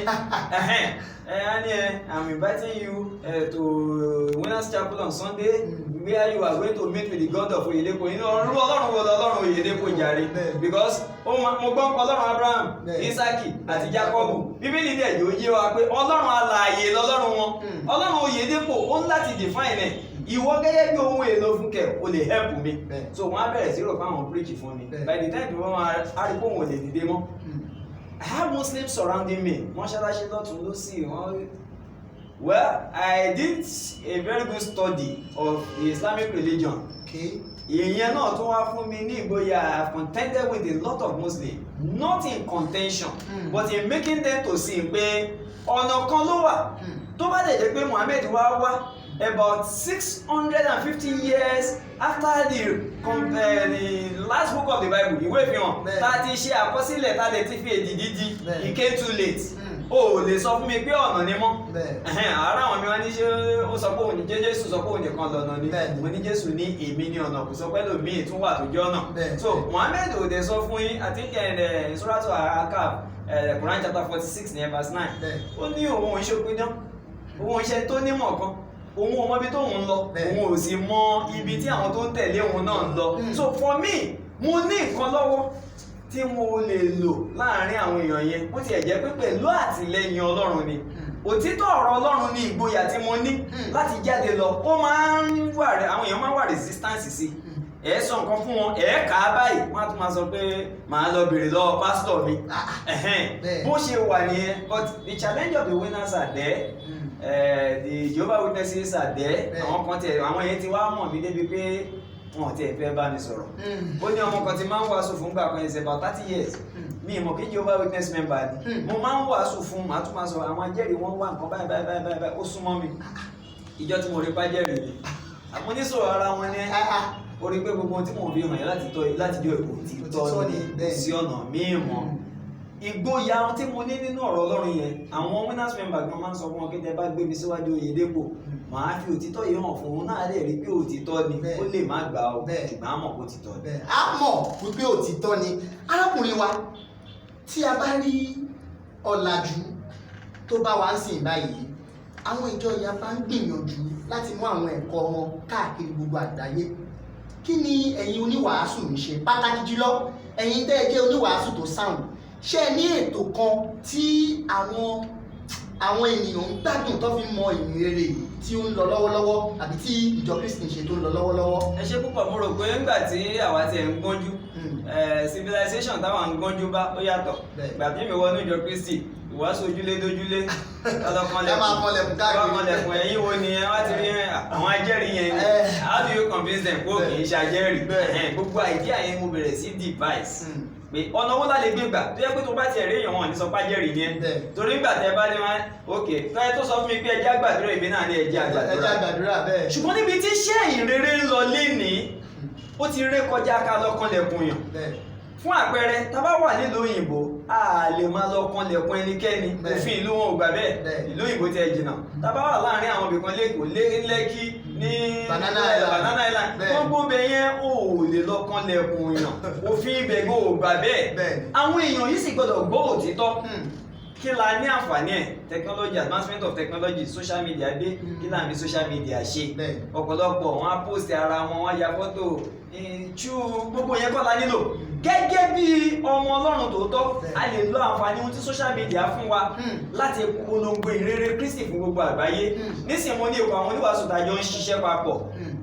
I'm inviting you to Winners Chapel on Sunday where you are going to meet with the God of Oyedepo. You know, Ọlọ́run wo lọ́lọ́run Oyedepo jàre because mo gbọ́ Ọlọ́run Abraham, Isaki àti Jacob. Bíbélì dẹ̀ yóò yé wa pé Ọlọ́run alààyè lọ́lọ́run wọn. Ọlọ́run Oyedepo ó ń láti define ẹ̀. Ìwọ gẹ́gẹ́ bí ohun èlò fún kẹ̀ o lè help mi. So wọ́n á bẹ̀rẹ̀ sí rò fáwọn preach fún mi. By the time wọ́n máa rí pé òun ò lè dìde mọ́. I have Muslims surrounding me. Mọ́ṣáláṣí lọ́tún lósì wọ́n. Well, I did a very good study of the Islamic religion. Ìyẹn náà tún wá fún mi ní ìgboyà. I have contended with a lot of Muslims, not in contention, but in making them to see pé ọ̀nà kan ló wà. Tó bá dẹ̀ jẹ́ pé Muhammad wá about 650 years after the last book of the Bible, ìwé ìfihàn, tá a ti ṣe àkọsílẹ̀ tá a lè ti fi èdìdí di, it came too late. O lè sọ fún mi pé ọ̀nà ni mọ́. Ara àwọn mi wá ní ṣé ó sọ pé òun ní Jésù sọ pé òun nìkan lọ́nà ni. Mo ní Jésù ní èmi ní ọ̀nà kò sọ pé lòmíì tún wà tó jẹ́ ọ̀nà. So Muhammad ò dé sọ fún yín, I think in Surah Al-Kahf, Quran chapter 46 ní verse 9. Ó ní òun ìṣòpidán, òun ìṣe tó nímọ̀ kan. Òun ò mọ ibi tóun ń lọ, òun ò sì mọ ibi tí àwọn tó ń tẹ̀lé òun náà ń lọ. So for me, mo ní nǹkan lọ́wọ́ tí mo lè lò láàárín àwọn èèyàn yẹn bó tiẹ̀ jẹ́ pé pẹ̀lú àtìlẹ́yìn Ọlọ́run ni. Òtítọ́ ọ̀rọ̀ Ọlọ́run ní ìgboyà tí mo ní láti jáde lọ ó máa ń wà àwọn èèyàn máa ń wà resistance sí. Ẹ sọ nǹkan fún wọn ẹ kà á báyìí wọ́n á tún máa sọ pé màá lọ bèrè lọ́wọ́ pásítọ̀ mi. Bó ṣe wà nìyẹn, but the challenge of the winners are there. The Jehovah Witnesses are there. Àwọn kan tẹ àwọn yẹn ti wá mọ̀ mí débi pé wọn ò tiẹ̀ fẹ́ bá mi sọ̀rọ̀. Ó ní ọmọ kan tí máa ń wàásù fún gbà kan ẹsẹ̀ about 30 years. Mi ìmọ̀ kí Jehovah Witness member ni. Mo máa ń wàásù fún màá tún máa sọ àwọn ajẹ́rìí wọn wá nǹkan báyìí ó súnmọ́ mi. Ìjọ tí mo rí pàjẹ́rìí ni. Àwọn oníṣòwò ara wọn ní orí pé gbogbo ohun tí mò ń fi hàn yẹn láti jọ èkó ti tọ́ ni sí ọ̀nà míì mọ́. Ìgboyà tí mo ní nínú ọ̀rọ̀ Ọlọ́run yẹn àwọn winners member gan máa ń sọ fún wọn kí tẹ bá gbé mi síwájú Oyedepo màá fi òtítọ́ yìí hàn fún un náà lè rí pé òtítọ́ ni ó lè má gbà ó ṣùgbọ́n á mọ̀ pé òtítọ́ ni. A mọ̀ wípé òtítọ́ ni. Arákùnrin wa tí a bá rí ọ̀làjú tó bá wá ń sìn báyìí àwọn ìjọ ìyá bá ń gbìyànjú láti mú àwọn ẹ̀kọ́ wọn káàkiri gbogbo àgbáyé. Kí ni ẹ̀yin oníwàásù ń ṣe pàtàkì jùlọ ẹ̀yin tẹ́ ẹ jẹ́ oníwàásù tó sound? Ṣé ẹ ní ètò kan tí àwọn ènìyàn ń gbádùn tó fi mọ ìyìn rere tí ó ń lọ lọ́wọ́lọ́wọ́ àbí tí ìjọ Kristi ń ṣe tó ń lọ lọ́wọ́lọ́wọ́? Ẹ ṣe púpọ̀, mo rò pé nígbà tí àwa tiẹ̀ ń gbọ́njú civilization táwọn ń gbọ́njú bá ó yàtọ̀. Ìgbà tí mi wọnú ìjọ Kristi ìwàásù ojúlé dójúlé ọlọ́kanlẹ̀kùn ẹ̀yìn wo ni wọ́n ti rí àwọn ajẹ́rìí yẹn ni how do you convince them kó kì í ṣe ajẹ́rìí? Gbogbo idea yẹn mo bẹ̀rẹ̀ sí device pé ọ̀nà owó lálẹ́ gbé gbà tó yẹ pé tó bá tiẹ̀ rí èèyàn wọn ní sọ pàjẹ́rì yẹn torí nígbà tẹ bá ní wọn òkè tọ́yẹ tó sọ fún mi pé ẹjẹ́ àgbàdúrà èmi náà ní ẹjẹ́ àgbàdúrà bẹ́ẹ̀. Ṣùgbọ́n níbi tí iṣẹ́ ìrere ń lọ lénìí ó ti ré kọjá ká lọ kanlẹ̀kùn yàn. Fún àpẹẹrẹ tá bá wà nílùú òyìnbó a lè máa lọ kanlẹ̀kùn ẹnikẹ́ni òfin ìlú wọn ò gbà bẹ́ẹ̀ ìlú òyìnbó tẹ jìnnà. Tá bá wà láàárín àwọn ibìkan lẹ́kọ̀ọ́ Lẹ́kì ní Banana Island gbogbo bẹ yẹn ò lè lọ kanlẹ̀kùn yàn òfin ibẹ̀ gbọ́ ò gbà bẹ́ẹ̀. Àwọn èèyàn yìí sì gbọ́dọ̀ gbọ́ òtítọ́. Kí la ní àǹfààní ẹ̀ technology advancement of technology social media dé kí là ń fi social media ṣe ọ̀pọ̀lọpọ̀ wọn á post ara wọn wọn ya fọ́tò gbogbo yẹn kọ́ la nílò gẹ́gẹ́ bí ọmọ Ọlọ́run tòótọ́ a lè lo àǹfààní ohun tí social media fún wa láti polongo ìrere Kristi fún gbogbo àgbáyé. Nísìnyí mo ní ipò àwọn oníwàásù tàjọ ń ṣiṣẹ́ papọ̀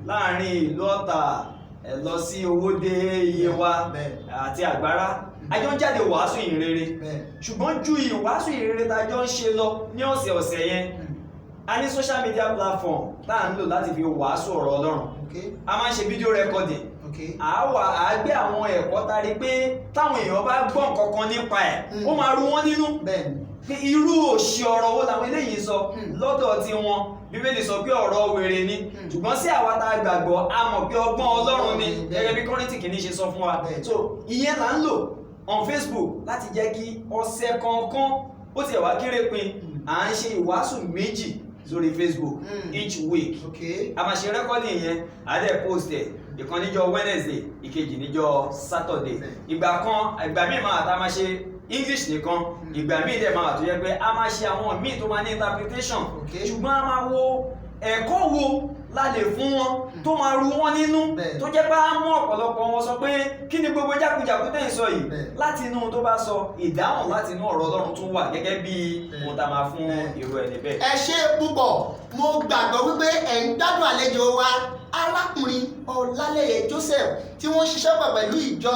láàrin ìlú Ọ̀tà lọ sí Owódé Yewa àti Àgbárá a jọ ń jáde wàásù ìhìnrere ṣùgbọ́n ju ìwàásù ìhìnrere tá a jọ ń ṣe lọ ní ọ̀sẹ̀ yẹn a ní social media platform tá à ń lò láti fi wàásù ọ̀rọ̀ Ọlọ́run a máa ń ṣe video recording à gbé àwọn ẹ̀kọ́ tá a rí pé táwọn èèyàn bá gbọ́ nǹkan kan nípa ẹ̀ ó máa ru wọ́n nínú pé irú òṣì ọ̀rọ̀ wo làwọn eléyìí sọ lọ́dọ̀ tí wọn Bíbélì sọ pé ọ̀rọ̀ wèrè ni ṣùgbọ́n sí àwa tá a gbàgbọ́ a mọ̀ pé ọgbọ́n Ọlọ́run ni gẹ́gẹ́ bí Kọ́ríńtì kìíní ṣe sọ fún wa so ìyẹn là ń lò on Facebook láti jẹ́ kí ọ̀sẹ̀ kọ̀ọ̀kan ó tiẹ̀ wá kéré pin à ń ṣe ìwàásù méjì lórí Facebook each week a máa ṣe recording yẹn a dẹ̀ post ẹ̀ ìkan níjọ́ Wednesday ìkejì níjọ́ Saturday ìgbà míì máa tá a máa ṣe English nìkan ìgbà míì dẹ̀ máa tó yẹ pé a máa ṣe àwọn míì tó máa ní interpretation ṣùgbọ́n a máa wo ẹ̀kọ́ wo la lè fún wọn tó máa ru wọn nínú tó jẹ́ pé á mú ọ̀pọ̀lọpọ̀ wọn sọ pé kí ni gbogbo jákujàku tẹ̀ ń sọ yìí láti inú tó bá sọ ìdáhùn láti inú ọ̀rọ̀ Ọlọ́run tún wà gẹ́gẹ́ bí ohun tá a máa fún irú ẹni bẹ́ẹ̀. ẹ ṣe púpọ̀ mo gbàgbọ́ wípé ẹ̀ ń gbádùn àlejò wa arákùnrin Ọlálẹ́yẹ Joseph tí wọ́n ṣiṣẹ́ pọ̀ pẹ̀lú ìjọ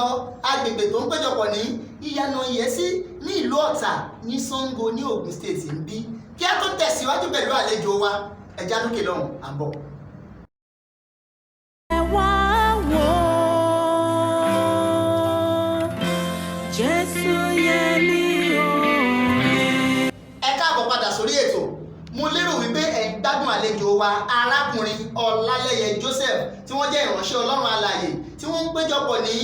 agbègbè tó ń péjọpọ̀ ní Ìyànà Ìyẹ́sí ní ìlú Ọ̀tà ní Ṣàngó ní Ògùn State ń bí kí a tó tẹ̀síwájú pẹ̀lú àlejò wa ẹja dúkè lọ́hùn àbọ̀. ẹ wá wò Jésù yẹ mí o. ẹ káàbọ̀ padà sórí ètò mo lérò wípé ẹ gbádùn àlejò wa arákùnrin Ọlálẹ́yẹ Joseph tí wọ́n jẹ́ ìránṣẹ́ Ọlọ́run alààyè tí wọ́n ń péjọpọ̀ ní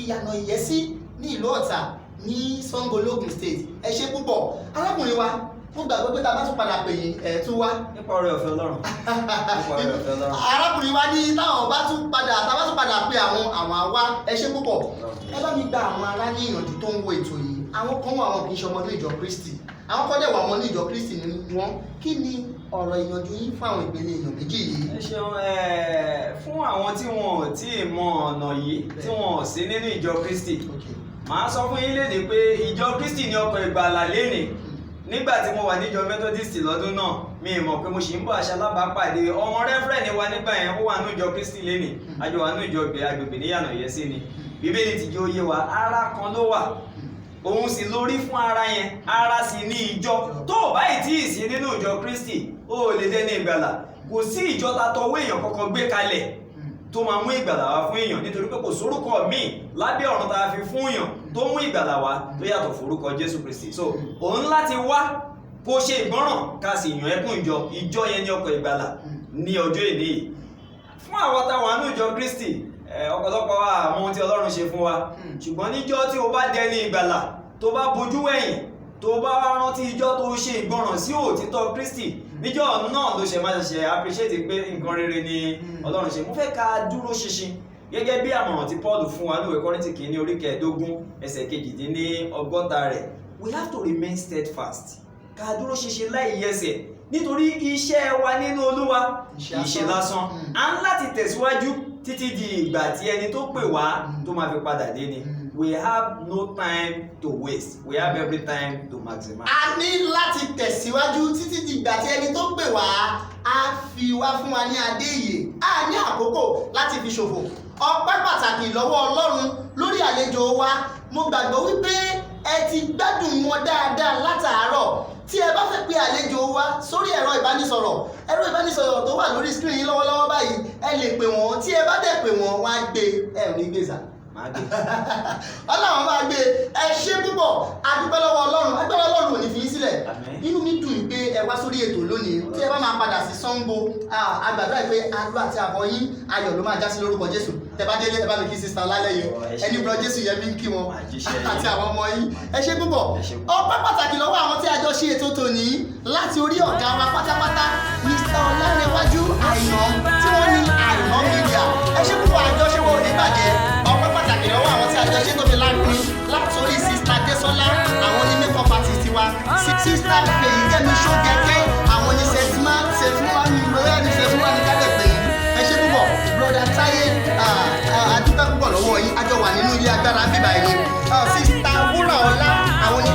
Ìyànà Ìyẹ́sí ní ìlú Ọ̀tà ní Ṣàngó Ògùn State ẹ ṣé púpọ̀ arákùnrin wa mo gbàgbé pé tá a bá tún padà pè yín ẹ̀ tún wá. nípa ọrẹ ọ̀fẹ́ Ọlọ́run. arákùnrin wa ní táwọn bá tún padà pé àwọn àwa ẹ ṣé púpọ̀ ẹ bá mi gba àwọn ará ní ìyànjú tó ń wo ètò yìí àwọn kan wà wọn kì í ṣe ọmọ ní ìjọ Kristi àwọn kan dẹ̀ wà ọmọ ní ìjọ Kristi ni wọ́n kí ni ọ̀rọ̀ ìyànjú yín fún àwọn ìpele èèyàn méjì yìí. ẹ ṣeun fún àwọn tí wọn ò tí ì mọ ọ̀nà yìí tí wọn ò sí nínú ìjọ Kristi màá sọ fún yín léde pé ìjọ Kristi ni ọkọ̀ ìgbàlà lénìí nígbà tí mo wà níjọ Methodist lọ́dún náà mi mọ̀ pé mo ṣì ń bọ̀ aṣalábàápàdé ọmọ rẹ́fúrẹ́ǹdì wa nígbà yẹn ó wà ní ìjọ Kristi lénìí àjọ wà ní ìjọ agbègbè ní Ìyànà Ìyẹ́sí ni Bíbélì ti jẹ́ ó yé wa ara kan ló wà òun sì lórí fún ara yẹn ara sì ní ìjọ tó o báyìí tí ì sí nínú ìjọ Kristi ó lè dẹ́ni ìgbàlà kò sí ìjọ tatọwọ́ èèyàn kankan gbé kalẹ̀ tó máa mú ìgbàlà wá fún èèyàn nítorí pé kò sórúkọ míì lábẹ́ ọ̀run tá a fi fún èèyàn tó mú ìgbàlà wá tó yàtọ̀ forúkọ Jésù Kristi so òun láti wá kó ṣe ìgbọ́ràn ká sì yàn ẹkún ìjọ yẹn ní ọkọ̀ ìgbàlà ní ọjọ́ èdè yìí fún àwọn táwọn àánú ìjọ Kristi ọ̀pọ̀lọpọ̀ wa àwọn ohun tí Ọlọ́run ṣe fún wa ṣùgbọ́n níjọ́ tí o bá dẹni ìgbàlà tó bá bojú wẹ̀yìn tó bá rántí ìjọ́ tó ṣe ìgbọràn sí òtítọ́ Kristi níjọ́ náà ló ṣe máa ṣe appreciate pé nǹkan rere ni Ọlọ́run ṣe mo fẹ́ ká dúró ṣinṣin gẹ́gẹ́ bí àmọ̀ràn tí Paul fún wa ní ìwé Kọ́ríńtì kìíní orí 15 ẹsẹ̀ 62 rẹ̀ we have to remain steadfast ká dúró ṣinṣin láì yẹsẹ̀ nítorí iṣẹ́ wa nínú Olúwa iṣẹ́ lásán à ń láti tẹ̀síwájú títí di ìgbà tí ẹni tó pè wá tó máa fi padà dé ni we have no time to waste we have every time to maximize. a ní láti tẹ̀síwájú títí di ìgbà tí ẹni tó pè wá á fi wá fún wa ní adé ìyè a ní àkókò láti fi ṣòfò ọpẹ́ pàtàkì lọ́wọ́ Ọlọ́run lórí àlejò wa mo gbàgbọ́ wípé ẹ ti gbádùn wọn dáadáa látàárọ̀ tí ẹ bá fẹ́ pe àlejò wa sórí ẹ̀rọ ìbánisọ̀rọ̀ tó wà lórí screen yín lọ́wọ́lọ́wọ́ báyìí ẹ lè pè wọ́n tí ẹ bá dẹ̀ pè wọ́n wọ́n á gbé ẹ ò ní gbé sà Ọlọ́run máa gbé ẹ ṣé púpọ̀ adúpẹ́ lọ́wọ́ Ọlọ́run agbára Ọlọ́run ò ní fi yín sílẹ̀ inú mi dùn pé ẹ wá sórí ètò lónìí tí ẹ bá máa padà sí Ṣàngó àgbàdo àìpé alú àti àbọ̀ yín ayọ̀ ló máa já sí lórúkọ Jésù tẹ bá délé ẹ bá mi kí sista Ọlálẹ́yẹ ẹni bro Jésù yẹ mí ń kí wọn àti àwọn ọmọ yín ẹ ṣé púpọ̀ ọpẹ́ pàtàkì lọ́wọ́ àwọn tí a jọ ṣe ètò tòní láti orí ọ̀gá wa pátápátá Mr. Ọlárẹ̀wájú Àìná tí wọ́n ní Àìná Media ẹ ṣé púpọ̀ àjọṣepọ̀ òní bàjẹ́ ọpẹ́ pàtàkì lọ́wọ́ àwọn tí a jọ ṣe tó fi láàrin látòrí sista Désọlá àwọn ní makeup artist wa sista Fèyíkẹ́mi Ṣógẹ́kẹ́ àwọn ní sẹ́tìmá ní lóyè ní sẹ́tìmá ní kábẹ̀pẹ̀ ẹ ṣé púpọ̀ broda Táyé adúpẹ́ púpọ̀ lọ́wọ́ yín a jọ wà nínú ilé agbára bíbá yìí sista Wúrà Ọlá àwọn ní